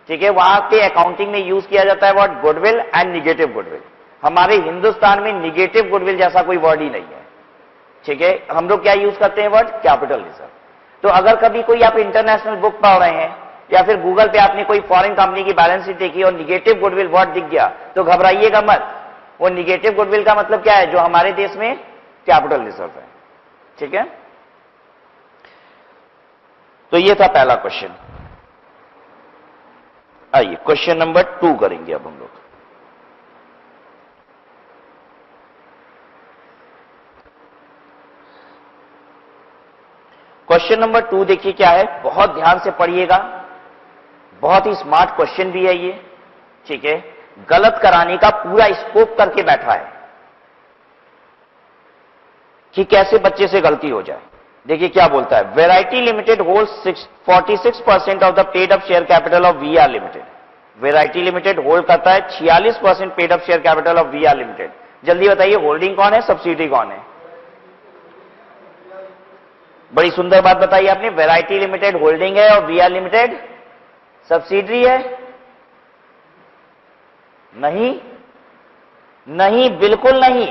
ठीक है, वहां के अकाउंटिंग में यूज किया जाता है word goodwill and negative goodwill. हमारे हिंदुस्तान में निगेटिव गुडविल जैसा कोई वर्ड ही नहीं है। ठीक है, हम लोग क्या यूज करते हैं वर्ड? Capital reserve. तो अगर कभी कोई आप इंटरनेशनल बुक पढ़ रहे हैं या फिर गूगल पे आपने कोई फॉरेन कंपनी की बैलेंस शीट देखी और निगेटिव गुडविल वर्ड दिख गया तो घबराइएगा मत। वो निगेटिव गुडविल का मतलब क्या है? जो हमारे देश में कैपिटल रिजर्व है। ठीक है, तो ये था पहला क्वेश्चन। आइए क्वेश्चन नंबर 2 करेंगे अब हम लोग। क्वेश्चन नंबर 2 देखिए क्या है, बहुत ध्यान से पढ़िएगा, बहुत ही स्मार्ट क्वेश्चन भी है ये। ठीक है, गलत कराने का पूरा स्कोप करके बैठा है कि कैसे बच्चे से गलती हो जाए। देखिए क्या बोलता है, variety limited holds 46% of the paid up share capital of VR limited. Variety limited hold करता है 46% paid up share capital of VR limited. जल्दी बताइए होल्डिंग कौन है, सब्सिडी कौन है? बड़ी सुंदर बात बताई आपने, वेराइटी लिमिटेड होल्डिंग है और वीआर लिमिटेड सब्सिडरी है। नहीं, नहीं, बिल्कुल नहीं।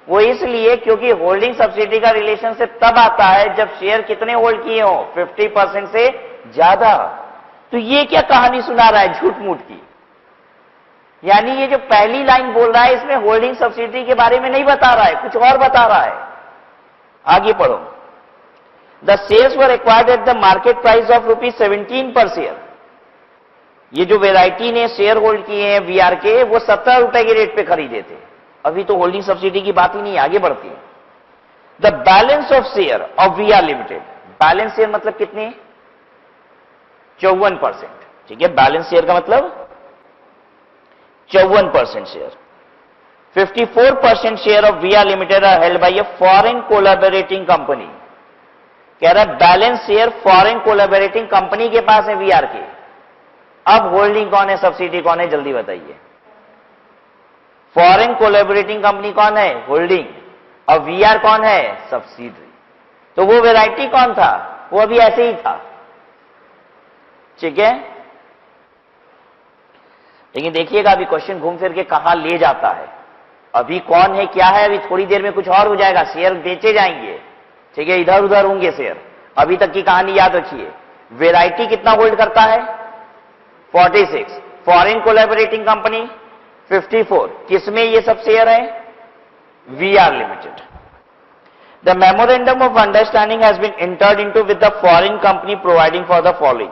वो इसलिए क्योंकि होल्डिंग सब्सिडी का रिलेशन से तब आता है जब शेयर कितने होल्ड किए हो, 50% से ज्यादा। तो ये क्या कहानी सुना रहा है झूठ मूठ की? यानी ये जो पहली लाइन बोल रहा है इसमें होल्डिंग सब्सिडी के बारे में नहीं बता रहा है, कुछ और बता रहा है। आगे पढ़ो। The shares were acquired at the market price of ₹17 per share. ये जो वैरायटी ने शेयर होल्ड किए हैं वीआर के, वो 17 रुपए के रेट पे खरीदे थे। अभी तो होल्डिंग सब्सिडी की बात ही नहीं, आगे बढ़ती है। The balance of share of VR limited, balance share मतलब कितने? 54%। ठीक है, बैलेंस शेयर का मतलब 54% share. 54% share of VR limited are held by a foreign collaborating company. कह रहा है balance share foreign collaborating company के पास है वीआर के। अब होल्डिंग कौन है, सब्सिडी कौन है, जल्दी बताइए। फॉरेन कोलैबोरेटिंग कंपनी कौन है? होल्डिंग। और वीआर कौन है? सब्सिडरी। तो वो वैरायटी कौन था? वो अभी ऐसे ही था। ठीक है, लेकिन देखिएगा अभी क्वेश्चन घूम फिर के कहां ले जाता है। अभी कौन है क्या है, अभी थोड़ी देर में कुछ और हो जाएगा, शेयर बेचे जाएंगे। ठीक है, इधर उधर होंगे शेयर। अभी तक की कहानी याद रखिए। वैरायटी कितना होल्ड करता है? 46। Foreign collaborating company 54। किसमें ये सब शेयर है? VR limited. The memorandum of understanding has been entered into with the foreign company providing for the following.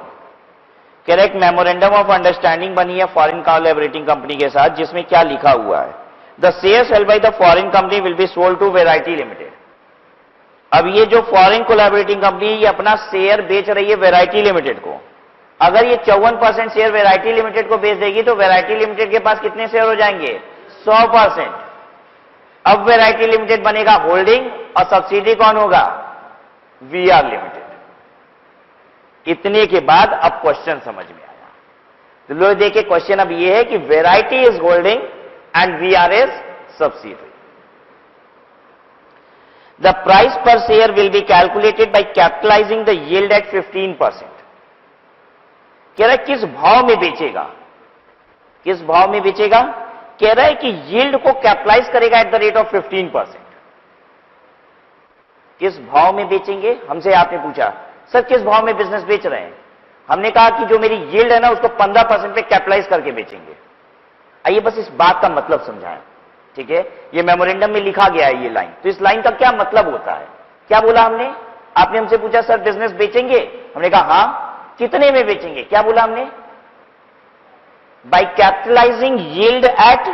Correct, memorandum of understanding बनी है फॉरेन कोलैबोरेटिंग कंपनी के साथ, जिसमें क्या लिखा हुआ है? The shares held by the foreign company will be sold to variety limited. अब ये जो फॉरेन कोलैबोरेटिंग कंपनी ये अपना शेयर बेच रही है वैरायटी लिमिटेड को। अगर ये 54% शेयर वैरायटी लिमिटेड को बेच देगी तो वैरायटी लिमिटेड के पास कितने शेयर हो जाएंगे? 100%। अब वैरायटी लिमिटेड बनेगा होल्डिंग और सब्सिडी कौन होगा? VR limited. इतने के बाद अब क्वेश्चन समझ में आया। तो लो देखिए, क्वेश्चन अब ये है कि variety is holding and VR is subsidiary. The price पर share will be calculated by capitalising the yield at 15%। कह रहा है किस भाव में बेचेगा? किस भाव में बेचेगा? कह रहा है कि यील्ड को कैपिटलाइज करेगा एट द रेट ऑफ 15%। किस भाव में बेचेंगे? हमसे आपने पूछा सर किस भाव में बिजनेस बेच रहे हैं? हमने कहा कि जो मेरी यील्ड है ना उसको 15% पे कैपिटलाइज करके बेचेंगे। आइए बस इस बात का मतलब समझाएं। ठीक है, ये मेमोरेंडम में लिखा गया है ये लाइन। तो इस लाइन का क्या मतलब होता है? क्या बोला हमने? आपने हमसे पूछा सर बिजनेस बेचेंगे? हमने कहा हां। कितने में बेचेंगे? क्या बोला हमने? By capitalising yield at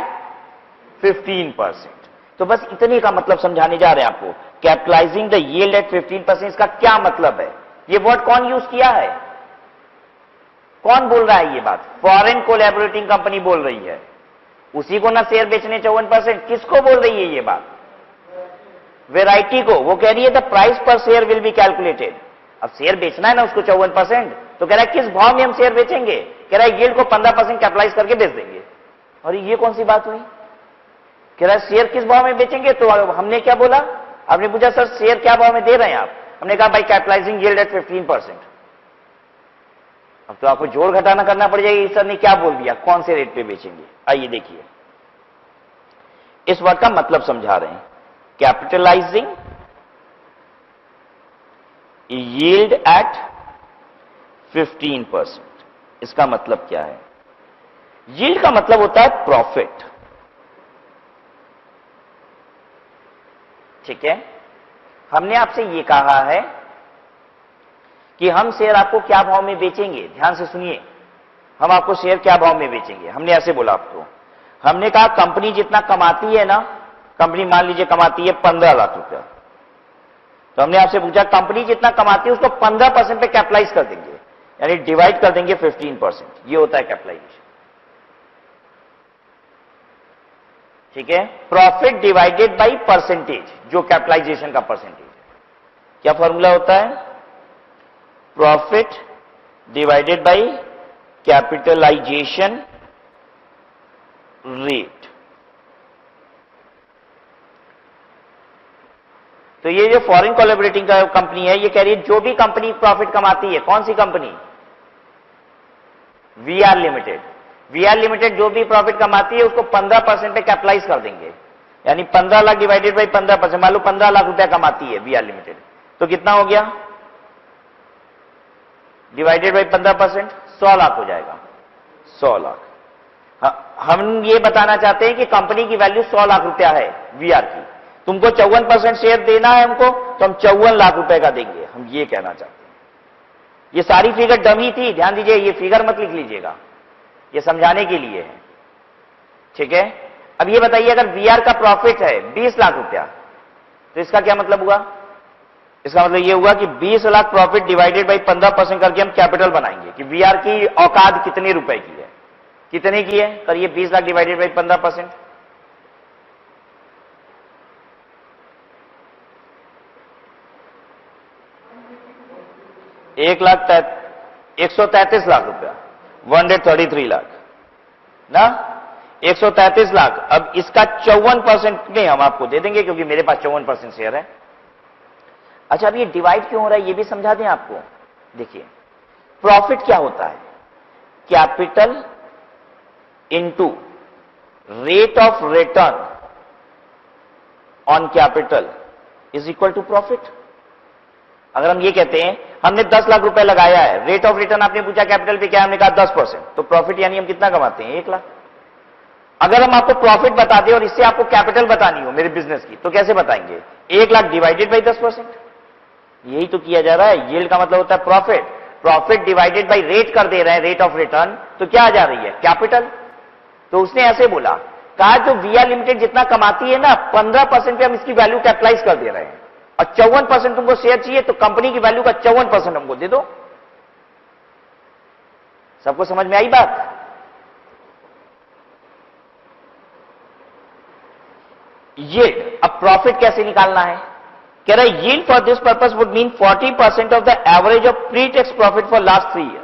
15%। तो बस इतने का मतलब समझाने जा रहे हैं आपको। कैपिटलाइजिंग द यील्ड एट 15%, इसका क्या मतलब है? ये वर्ड कौन यूज किया है? कौन बोल रहा है ये बात? फॉरेन कोलैबोरेटिंग कंपनी बोल रही है। उसी को ना शेयर बेचने 54%। किसको बोल रही है ये बात? वैरायटी को। वो कह रही है द प्राइस पर शेयर विल बी कैलकुलेटेड। अब शेयर बेचना है ना उसको 54%, तो कह रहा है किस भाव में हम शेयर बेचेंगे? कह रहा है यील्ड को 15% कैपिटलाइज करके बेच देंगे। और ये कौन सी बात हुई? कह रहा है शेयर किस भाव में बेचेंगे? तो हमने क्या बोला? आपने पूछा सर शेयर क्या भाव में दे रहे हैं आप? हमने कहा बाय कैपिटलाइजिंग यील्ड एट 15%। अब तो आपको जोड़ घटाना करना पड़ जाएगा, सर ने क्या बोल दिया, कौन से रेट पे बेचेंगे। आइए देखिए, इस वर्ड का मतलब समझा रहे हैं। कैपिटलाइजिंग यील्ड एट 15%, इसका मतलब क्या है? यील्ड का मतलब होता है प्रॉफिट। ठीक है, हमने आपसे ये कहा है कि हम शेयर आपको क्या भाव में बेचेंगे। ध्यान से सुनिए, हम आपको शेयर क्या भाव में बेचेंगे, हमने ऐसे बोला आपको। हमने कहा कंपनी जितना कमाती है ना, कंपनी मान लीजिए कमाती है 15 लाख रुपया, तो हमने आपसे पूछा कंपनी जितना कमाती है उसको 15% पे कैपिटलाइज कर देंगे, यानी डिवाइड कर देंगे 15%। ये होता है कैपिटलाइजेशन। ठीक है, प्रॉफिट डिवाइडेड बाय परसेंटेज, जो कैपिटलाइजेशन का परसेंटेज है। क्या फॉर्मूला होता है? Profit divided by capitalisation rate. तो ये जो फॉरेन कोलैबोरेटिंग कंपनी है, ये कह रही है जो भी कंपनी प्रॉफिट कमाती है, कौन सी company? VR limited. VR limited जो भी प्रॉफिट कमाती है उसको 15% पे कैपिटलाइज कर देंगे, यानी 15 लाख डिवाइडेड बाई 15%। मान लो 15 लाख रुपया कमाती है वीआर लिमिटेड, तो कितना हो गया? डिवाइडेड बाई 15%, 100 लाख हो जाएगा। 100 लाख। हम ये बताना चाहते हैं कि कंपनी की वैल्यू 100 लाख रुपया है वीआर की। तुमको 54% शेयर देना है हमको, तो हम 54 लाख रुपए का देंगे, हम ये कहना चाहते हैं। ये सारी फिगर डमी थी, ध्यान दीजिए, ये फिगर मत लिख लीजिएगा। ये समझाने के लिए है, ठीक है। अब ये बताइए, अगर वीआर का प्रॉफिट है 20 लाख रुपया, तो इसका क्या मतलब हुआ? इसका मतलब ये हुआ कि 20 लाख प्रॉफिट डिवाइडेड बाई 15% करके हम कैपिटल बनाएंगे कि वीआर की औकात कितने रुपए की है, कितने की है, करिए 20 लाख डिवाइडेड बाई 15%, एक लाख 133 लाख रुपया, 133 लाख ना, 133 लाख। अब इसका 54% में हम आपको दे देंगे क्योंकि मेरे पास 54% शेयर है। अच्छा, अब ये डिवाइड क्यों हो रहा है ये भी समझा दें आपको। देखिए, प्रॉफिट क्या होता है? Capital into rate of return on capital is equal to profit. अगर हम ये कहते हैं हमने 10 लाख रुपए लगाया है, रेट ऑफ रिटर्न आपने पूछा कैपिटल पे क्या, हमने कहा 10%, तो प्रॉफिट यानी हम कितना कमाते हैं? 1 लाख। अगर हम आपको प्रॉफिट बता दें और इससे आपको कैपिटल बतानी हो मेरे बिजनेस की, तो कैसे बताएंगे? 1 लाख डिवाइडेड बाई 10%। यही तो किया जा रहा है। यील्ड का मतलब होता है profit, profit divided by rate कर दे रहे हैं, रेट ऑफ रिटर्न, तो क्या आ जा रही है? कैपिटल। तो उसने ऐसे बोला, कहा जो वीआर लिमिटेड जितना कमाती है ना, 15% पे हम इसकी वैल्यू कैपिटलाइज कर दे रहे हैं और 54% तुमको शेयर चाहिए, तो कंपनी की वैल्यू का 54% हमको दे दो। सबको समझ में आई बात? यील्ड, अब प्रॉफिट कैसे निकालना है? कह रहा है yield for this purpose would mean 40% of the average of pre tax profit for last 3 year.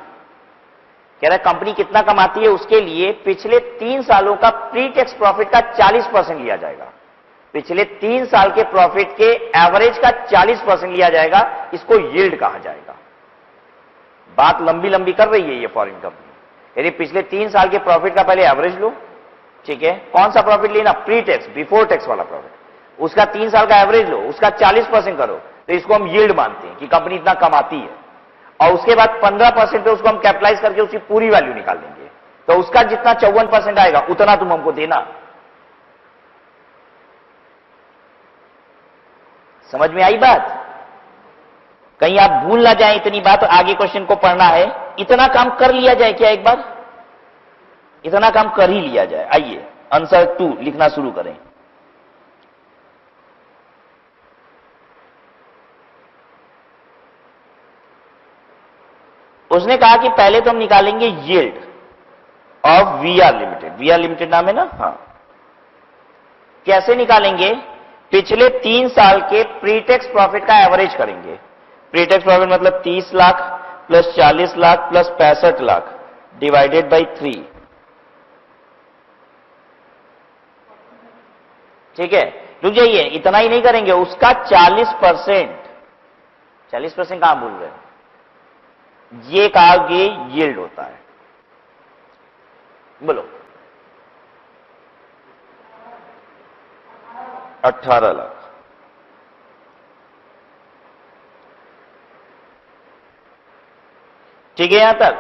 कह रहा है कंपनी कितना कमाती है उसके लिए पिछले 3 सालों का प्री टैक्स प्रॉफिट का 40% लिया जाएगा। पिछले 3 साल के प्रॉफिट के एवरेज का 40% लिया जाएगा, इसको यील्ड कहा जाएगा। बात लंबी लंबी कर रही है ये फॉरेन कंपनी। यदि पिछले 3 साल के प्रॉफिट का पहले एवरेज लो, ठीक है, कौन सा प्रॉफिट लेना? प्री टैक्स, बिफोर टैक्स वाला प्रॉफिट, उसका 3 साल का एवरेज लो, उसका 40% करो, तो इसको हम यील्ड मानते हैं कि कंपनी इतना कमाती है। और उसके बाद 15% पे उसको हम कैपिटलाइज करके उसकी पूरी वैल्यू निकाल देंगे, तो उसका जितना 54% आएगा उतना तुम हमको देना। समझ में आई बात? कहीं आप भूल ना जाए इतनी बात, आगे क्वेश्चन को पढ़ना है। इतना काम कर लिया जाए क्या? एक बार इतना काम कर ही लिया जाए। आइए आंसर 2 लिखना शुरू करें। उसने कहा कि पहले तो हम निकालेंगे yield of VR limited. VR limited नाम है ना? हाँ। कैसे निकालेंगे? पिछले 3 साल के प्री टैक्स प्रॉफिट का एवरेज करेंगे। प्री टैक्स प्रॉफिट मतलब 30 lakh plus 40 lakh plus 65 lakh divided by 3। ठीक है, रुक जाइए, इतना ही नहीं करेंगे, उसका 40%। 40% कहां भूल रहे? ये कहा कि यील्ड होता है। बोलो 18 लाख। ठीक है यहां तक?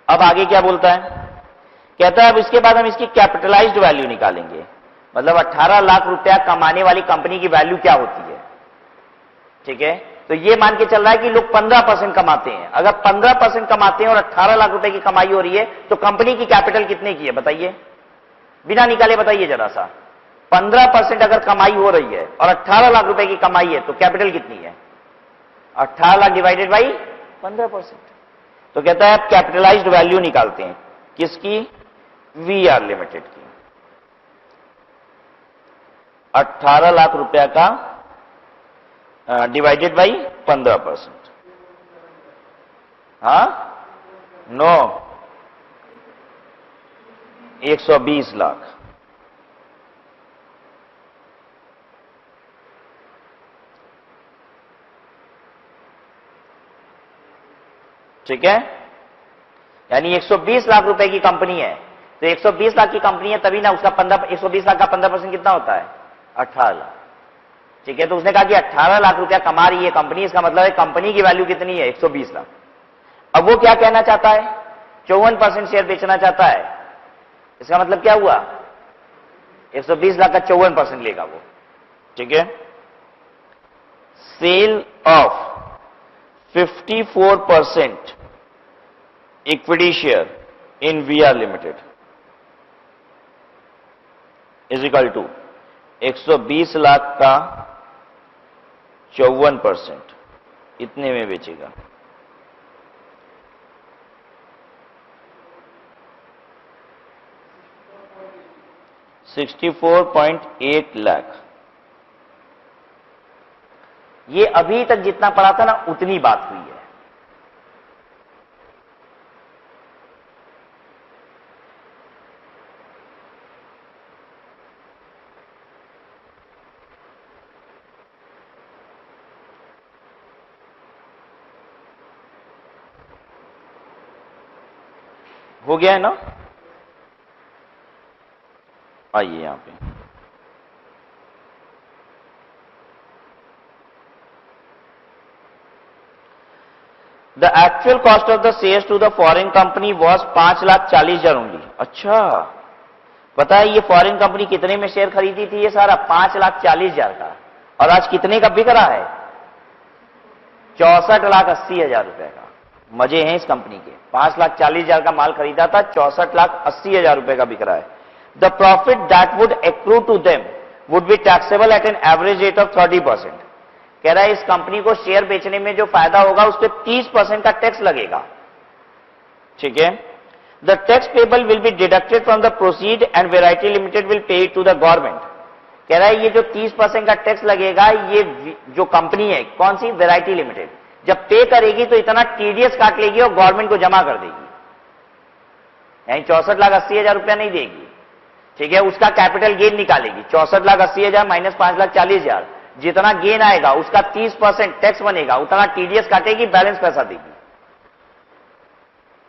अब आगे क्या बोलता है? कहता है अब इसके बाद हम इसकी कैपिटलाइज्ड वैल्यू निकालेंगे। मतलब 18 लाख रुपया कमाने वाली कंपनी की वैल्यू क्या होती है। ठीक है, तो ये मान के चल रहा है कि लोग 15% कमाते हैं। अगर 15% कमाते हैं और 18 लाख रुपए की कमाई हो रही है, तो कंपनी की कैपिटल कितने की है बताइए, बिना निकाले बताइए जरा सा। 15% अगर कमाई हो रही है और 18 लाख रुपए की कमाई है, तो कैपिटल कितनी है? 18 लाख डिवाइडेड बाई 15%। तो कहता है आप कैपिटलाइज्ड वैल्यू निकालते हैं। किसकी? वीआर लिमिटेड की। 18 लाख रुपया का डिवाइडेड बाई 15%। हाँ, नो, 120 लाख। ठीक है, यानी 120 लाख रुपए की कंपनी है, तो 120 लाख की कंपनी है तभी ना उसका 120 लाख का 15% कितना होता है? 18 लाख। ठीक है, तो उसने कहा कि 18 लाख रुपया कमा रही है कंपनी, इसका मतलब है कंपनी की वैल्यू कितनी है? 120 लाख। अब वो क्या कहना चाहता है? 54% शेयर बेचना चाहता है। इसका मतलब क्या हुआ? 120 लाख का 54% लेगा वो। ठीक है, sale of 54% equity share in VR limited is equal to 120 lakh का 54%, इतने में बेचेगा। $64.8 लाख। ये अभी तक जितना पड़ा था ना उतनी बात हुई है। हो गया है ना? आइए यहां पे the actual cost of the shares to the foreign company was 5,40,000 only. अच्छा, पता है ये फॉरेन कंपनी कितने में शेयर खरीदी थी? ये सारा 5,40,000 का, और आज कितने का बिक रहा है? 64,80,000 रुपए का। मजे हैं इस कंपनी के। 5,40,000 का माल खरीदा था, 64,80,000 रुपए का बिक रहा है। The profit that would accrue to them would be taxable at an average rate of 30%। कह रहा है इस कंपनी को शेयर बेचने में जो फायदा होगा उस पर 30% का टैक्स लगेगा। ठीक है। The tax payable will be deducted from the proceed and variety limited will pay to the government. कह रहा है ये जो 30% का टैक्स लगेगा, ये जो कंपनी है, कौन सी? वेराइटी लिमिटेड, जब पे करेगी तो इतना टीडीएस काट लेगी और गवर्नमेंट को जमा कर देगी। यानी 64,80,000 रुपया नहीं देगी। ठीक है। उसका कैपिटल गेन निकालेगी। 64,80,000 माइनस 5,40,000, जितना गेन आएगा उसका 30% टैक्स बनेगा, उतना टीडीएस काटेगी, बैलेंस पैसा देगी।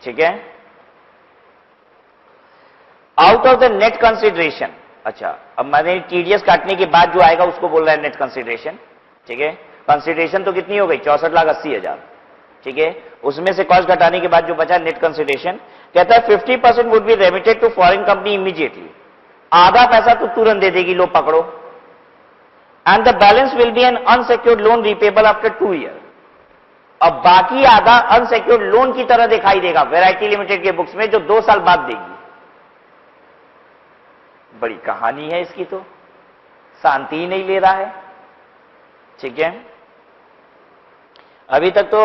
ठीक है। Out of the net consideration. अच्छा, अब मैंने टीडीएस काटने के बाद जो आएगा उसको बोल रहा है नेट कंसिडरेशन। ठीक है। कंसिडरेशन तो कितनी हो गई? 64,80,000। ठीक है। उसमें से कॉस्ट घटाने के बाद जो बचा नेट कंसिडरेशन, कहता है 50% would be remitted to foreign company immediately. आधा पैसा तो तुरंत दे देगी, लो पकड़ो। And the balance will be an unsecured loan repayable after 2 year. अब बाकी आधा अनसेक्योर्ड लोन की तरह दिखाई देगा वेराइटी लिमिटेड के बुक्स में, जो 2 साल बाद देगी। बड़ी कहानी है इसकी, तो शांति ही नहीं ले रहा है। ठीक है। अभी तक तो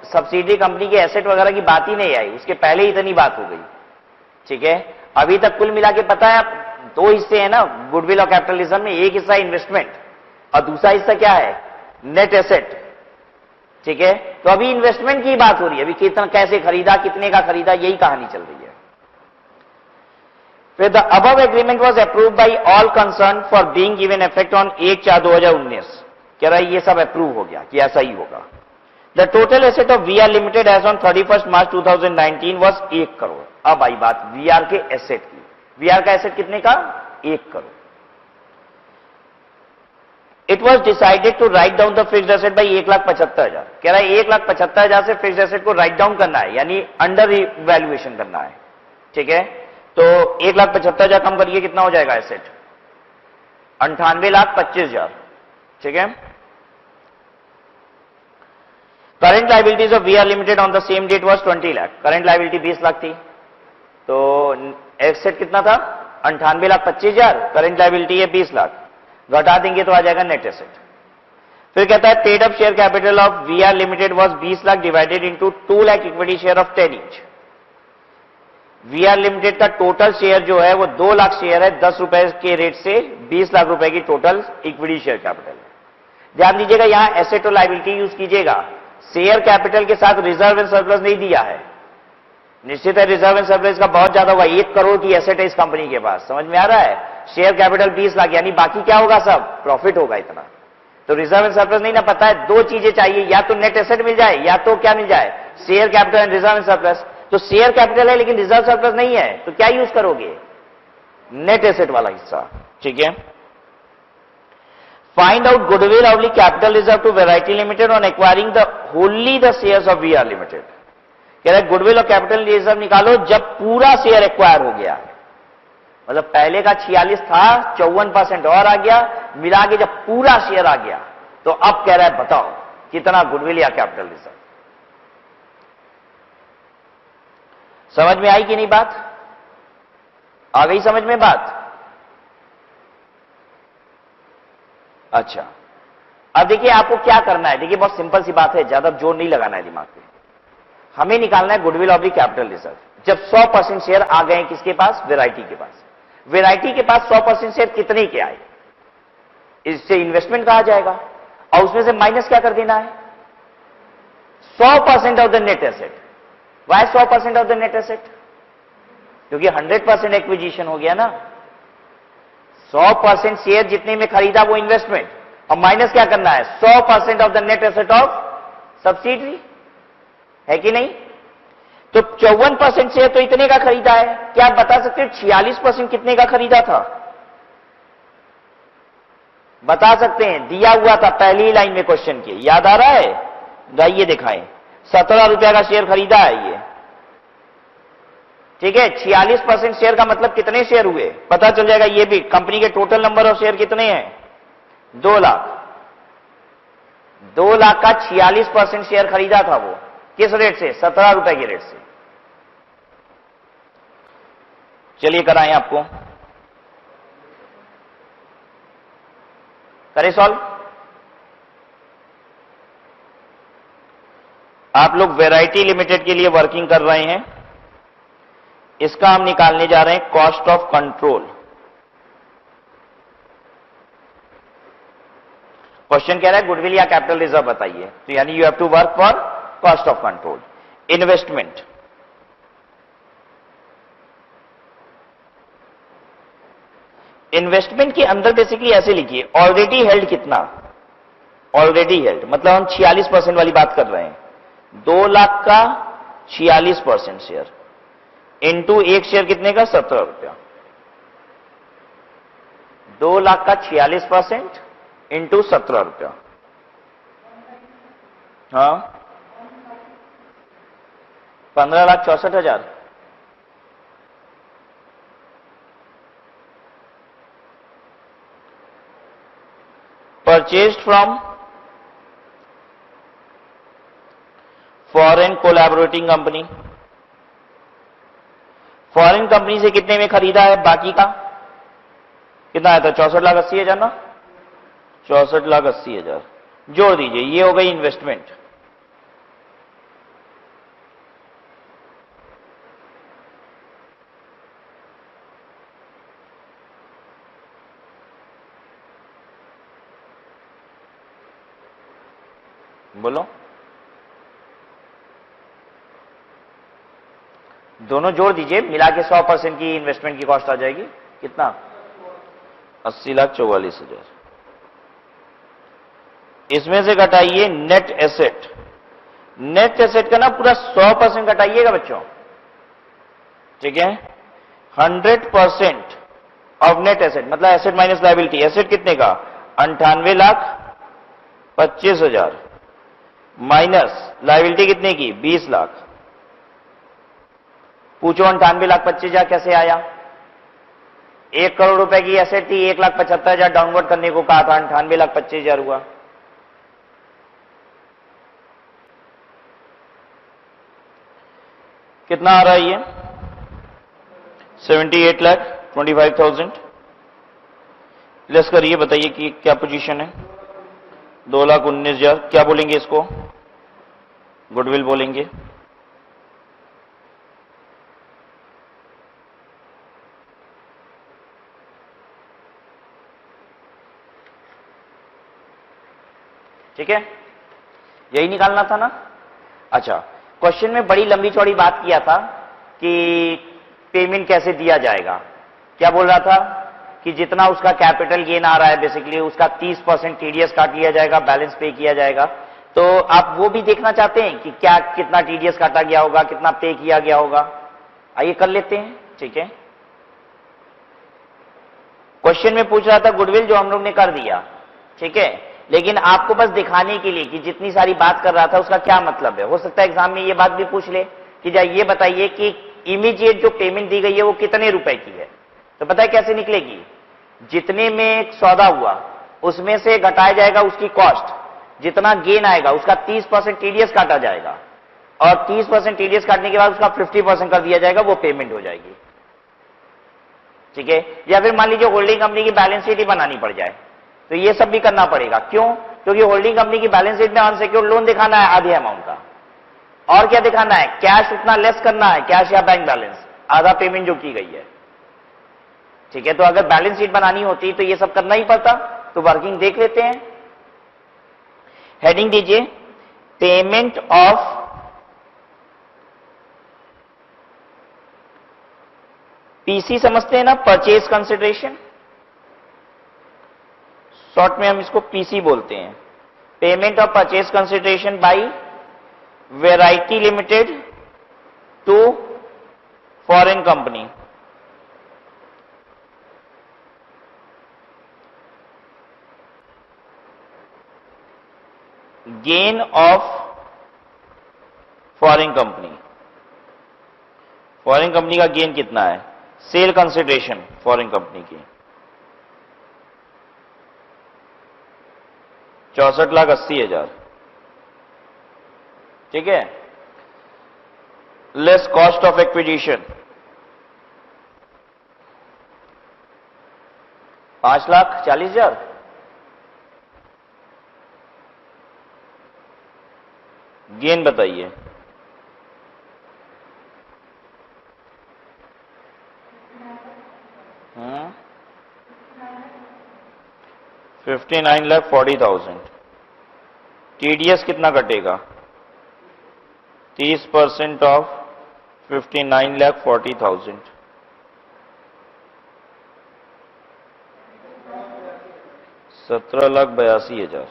सब्सिडी कंपनी के एसेट वगैरह की बात ही नहीं आई, उसके पहले ही इतनी बात हो गई। ठीक है। अभी तक कुल मिला के पता है 2 हिस्से हैं ना गुडविल और कैपिटलिज्म में। एक हिस्सा इन्वेस्टमेंट और दूसरा हिस्सा क्या है? Net asset. ठीक है। तो अभी इन्वेस्टमेंट की बात हो रही है, अभी कितना, कैसे खरीदा, कितने का खरीदा, यही कहानी चल रही है। फिर the above agreement was approve by all concern for being given effect on 1/4/2019। कह रहा है ये सब अप्रूव हो गया कि ऐसा ही होगा। The total asset of VR limited as on 31 March 2019 was 1 crore. अब आई बात वीआर के एसेट की। वीआर का एसेट कितने का? 1 crore. It was decided to write down the fixed asset by 1,75,000। कह रहा है 1,75,000 से फिक्स्ड एसेट को राइट डाउन करना है, यानी अंडर वैल्यूएशन करना है। ठीक है। तो 1,75,000 कम करिए, कितना हो जाएगा एसेट? 98,25,000। ठीक है। Current liabilities of VR limited on the same date was 20 lakh. Current liability 20 lakh थी, तो एसेट कितना था? 98,25,000। करंट लाइबिलिटी है 20 लाख, घटा देंगे तो आ जाएगा नेट एसेट। फिर कहता है paid up share capital of VR limited was 20 lakh divided into 2 lakh equity share of 10 each. VR limited का टोटल शेयर जो है वो 2 लाख शेयर है, 10 रुपए के रेट से 20 लाख रुपए की टोटल इक्विटी शेयर कैपिटल है। ध्यान दीजिएगा, यहां एसेट और लाइबिलिटी यूज कीजिएगा। शेयर कैपिटल के साथ रिजर्व एंड सरप्लस नहीं दिया है। निश्चित है रिजर्व एंड सरप्लस का बहुत ज्यादा हुआ, 1 करोड़ की एसेट है इस कंपनी के पास। समझ में आ रहा है? शेयर कैपिटल 20 लाख, यानी बाकी क्या होगा? सब प्रॉफिट होगा इतना। तो रिजर्व एंड सरप्लस नहीं ना पता है, 2 चीजें चाहिए, या तो नेट एसेट मिल जाए या तो क्या मिल जाए? Share capital and reserve and surplus. तो शेयर कैपिटल है लेकिन रिजर्व सरप्लस नहीं है, तो क्या यूज करोगे? नेट एसेट वाला हिस्सा। ठीक है। Find out goodwill oblique capital reserve to variety limited on acquiring the only the shares of VR limited. कह रहा है गुडविल और कैपिटल रिजर्व निकालो जब पूरा शेयर एक्वायर हो गया। मतलब पहले का 46 था, 54% और आ गया, मिला के जब पूरा शेयर आ गया तो अब कह रहा है बताओ कितना गुडविल या कैपिटल रिजर्व। समझ में आई कि नहीं बात? आ गई समझ में बात? अच्छा, अब देखिए आपको क्या करना है। देखिए बहुत सिंपल सी बात है, ज्यादा जोर नहीं लगाना है दिमाग पे। हमें निकालना है goodwill of the capital reserve. जब 100% शेयर आ गए किसके पास? वैरायटी के पास। वैरायटी के पास 100% शेयर कितने के आए? इससे इन्वेस्टमेंट कहा जाएगा, और उसमें से माइनस क्या कर देना है? 100% of the net asset. Why 100% of the net asset? क्योंकि 100% एक्विजिशन हो गया ना। 100% शेयर जितने में खरीदा वो इन्वेस्टमेंट, और माइनस क्या करना है? 100% of the net asset of subsidiary, है कि नहीं? तो 54% शेयर तो इतने का खरीदा है। क्या आप बता सकते हो 46% कितने का खरीदा था? बता सकते हैं, दिया हुआ था पहली लाइन में क्वेश्चन के, याद आ रहा है? लाइए दिखाएं। 17 रुपया का शेयर खरीदा है ये, ठीक है। 46% शेयर का मतलब कितने शेयर हुए पता चल जाएगा। ये भी कंपनी के टोटल नंबर ऑफ शेयर कितने हैं? 2 लाख। 2 लाख का 46% शेयर खरीदा था वो, किस रेट से? 17 रुपए के रेट से। चलिए कराएं आपको, करें सॉल्व। आप लोग वैरायटी लिमिटेड के लिए वर्किंग कर रहे हैं। इसका हम निकालने जा रहे हैं कॉस्ट ऑफ कंट्रोल। क्वेश्चन कह रहा है गुडविल या कैपिटल रिजर्व बताइए, तो यानी you have to work for cost of control. Investment, investment के अंदर बेसिकली ऐसे लिखिए, ऑलरेडी हेल्ड कितना? ऑलरेडी हेल्ड मतलब हम 46% वाली बात कर रहे हैं। 2 लाख का 46% शेयर इंटू एक शेयर कितने का? 17 रुपया। 2 लाख का 46% इंटू 17 रुपया, हाँ 15,64,000। Purchased from foreign collaborating company. Foreign company से कितने में खरीदा है? बाकी का कितना आया था? 64,80,000 ना। 64,80,000 जोड़ दीजिए, ये हो गई इन्वेस्टमेंट। बोलो, दोनों जोड़ दीजिए, मिला के 100% की इन्वेस्टमेंट की कॉस्ट आ जाएगी। कितना? 80,44,000। इसमें से घटाइए नेट एसेट। नेट एसेट का ना पूरा 100% घटाइएगा बच्चों, ठीक है। 100% ऑफ नेट एसेट मतलब एसेट माइनस लायबिलिटी। एसेट कितने का? 98,25,000 माइनस लायबिलिटी कितने की? 20 लाख। पूछो 98,25,000 कैसे आया? 1 करोड़ रुपए की एसेट थी, 1,75,000 डाउनवर्ड करने को कहा था, 98,25,000 हुआ। कितना आ रहा है ये? 78,25,000 लेस करिए, बताइए कि क्या पोजीशन है? 2,19,000। क्या बोलेंगे इसको? गुडविल बोलेंगे। ठीक है, यही निकालना था ना। अच्छा, क्वेश्चन में बड़ी लंबी चौड़ी बात किया था कि पेमेंट कैसे दिया जाएगा। क्या बोल रहा था कि जितना उसका कैपिटल गेन आ रहा है बेसिकली उसका 30% टीडीएस काट लिया जाएगा, बैलेंस पे किया जाएगा। तो आप वो भी देखना चाहते हैं कि क्या कितना टीडीएस काटा गया होगा, कितना पे किया गया होगा। आइए कर लेते हैं, ठीक है। क्वेश्चन में पूछ रहा था गुडविल, जो हम लोग ने कर दिया, ठीक है। लेकिन आपको बस दिखाने के लिए कि जितनी सारी बात कर रहा था उसका क्या मतलब है। हो सकता है एग्जाम में ये बात भी पूछ ले कि जा ये बताइए कि इमीडिएट जो पेमेंट दी गई है वो कितने रुपए की है। तो पता है कैसे निकलेगी? जितने में सौदा हुआ उसमें से घटाया जाएगा उसकी कॉस्ट, जितना गेन आएगा उसका 30% टीडीएस काटा जाएगा, और 30% टीडीएस काटने के बाद उसका 50% कर दिया जाएगा, वो पेमेंट हो जाएगी। ठीक है, या फिर मान लीजिए होल्डिंग कंपनी की बैलेंस शीट ही बनानी पड़ जाए, तो ये सब भी करना पड़ेगा। क्यों? क्योंकि होल्डिंग कंपनी की बैलेंस शीट में अनसिक्योर्ड लोन दिखाना है आधे अमाउंट का, और क्या दिखाना है? कैश उतना लेस करना है, कैश या बैंक बैलेंस, आधा पेमेंट जो की गई है। ठीक है, तो अगर बैलेंस शीट बनानी होती तो ये सब करना ही पड़ता। तो वर्किंग देख लेते हैं। हेडिंग दीजिए पेमेंट ऑफ पीसी, समझते हैं ना, परचेज कंसिडरेशन, शॉर्ट में हम इसको पीसी बोलते हैं। Payment of purchase consideration by variety limited to foreign company. Gain of foreign company, foreign company का गेन कितना है? सेल कंसिडरेशन फॉरेन कंपनी की 64,80,000। ठीक है, less cost of acquisition 5,40,000। Gain बताइए। हाँ, 59,40,000। टीडीएस कितना कटेगा? 30% ऑफ 59,40,000, 17,82,000।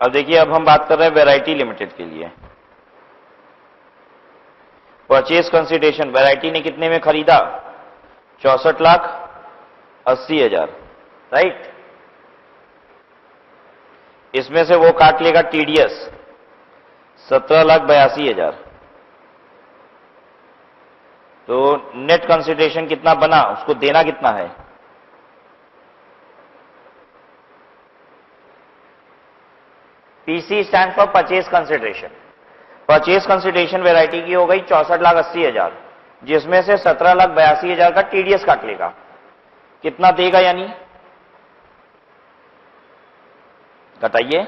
अब देखिए, अब हम बात कर रहे हैं वैरायटी लिमिटेड के लिए। परचेज कंसिडरेशन वैरायटी ने कितने में खरीदा? 64,80,000, राइट। इसमें से वो काट लेगा टीडीएस 17,82,000। तो नेट कंसिडरेशन कितना बना, उसको देना कितना है? PC stand for purchase consideration. Purchase consideration variety की हो गई 64,80,000, जिसमें से 17,82,000 का टीडीएस काट लेगा। कितना देगा यानी? बताइए,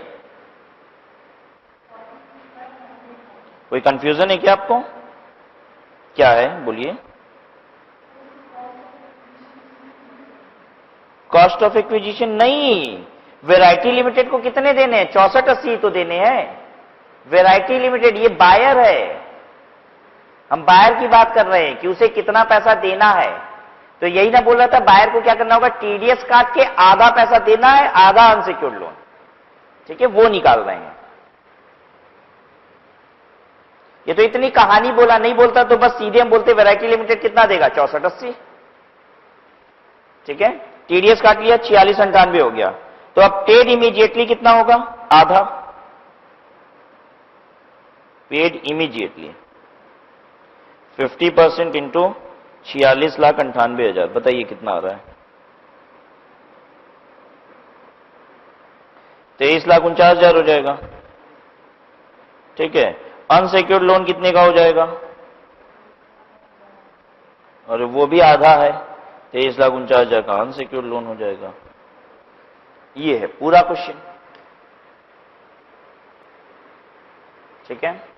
कोई कंफ्यूजन है क्या आपको? क्या है, बोलिए। कॉस्ट ऑफ एक्विजिशन नहीं, वैरायटी लिमिटेड को कितने देने हैं? 64,80 तो देने हैं। वैरायटी लिमिटेड ये बायर है, हम बायर की बात कर रहे हैं कि उसे कितना पैसा देना है। तो यही ना बोल रहा था, बायर को क्या करना होगा? टीडीएस काट के आधा पैसा देना है, आधा अनसिक्योर्ड लोन। ठीक है, वो निकाल रहे हैं। ये तो इतनी कहानी बोला, नहीं बोलता तो बस सीधे हम बोलते वैरायटी लिमिटेड कितना देगा? 64,80। ठीक है, टीडीएस काट लिया, 46,98 हो गया। तो अब पेड इमीडिएटली कितना होगा? आधा। पेड इमीडिएटली 50% इंटू 46,98,000, बताइए कितना आ रहा है? 23,49,000 हो जाएगा। ठीक है, अनसिक्योर्ड लोन कितने का हो जाएगा? और वो भी आधा है, 23,49,000 का अनसिक्योर्ड लोन हो जाएगा। ये है पूरा क्वेश्चन। ठीक है।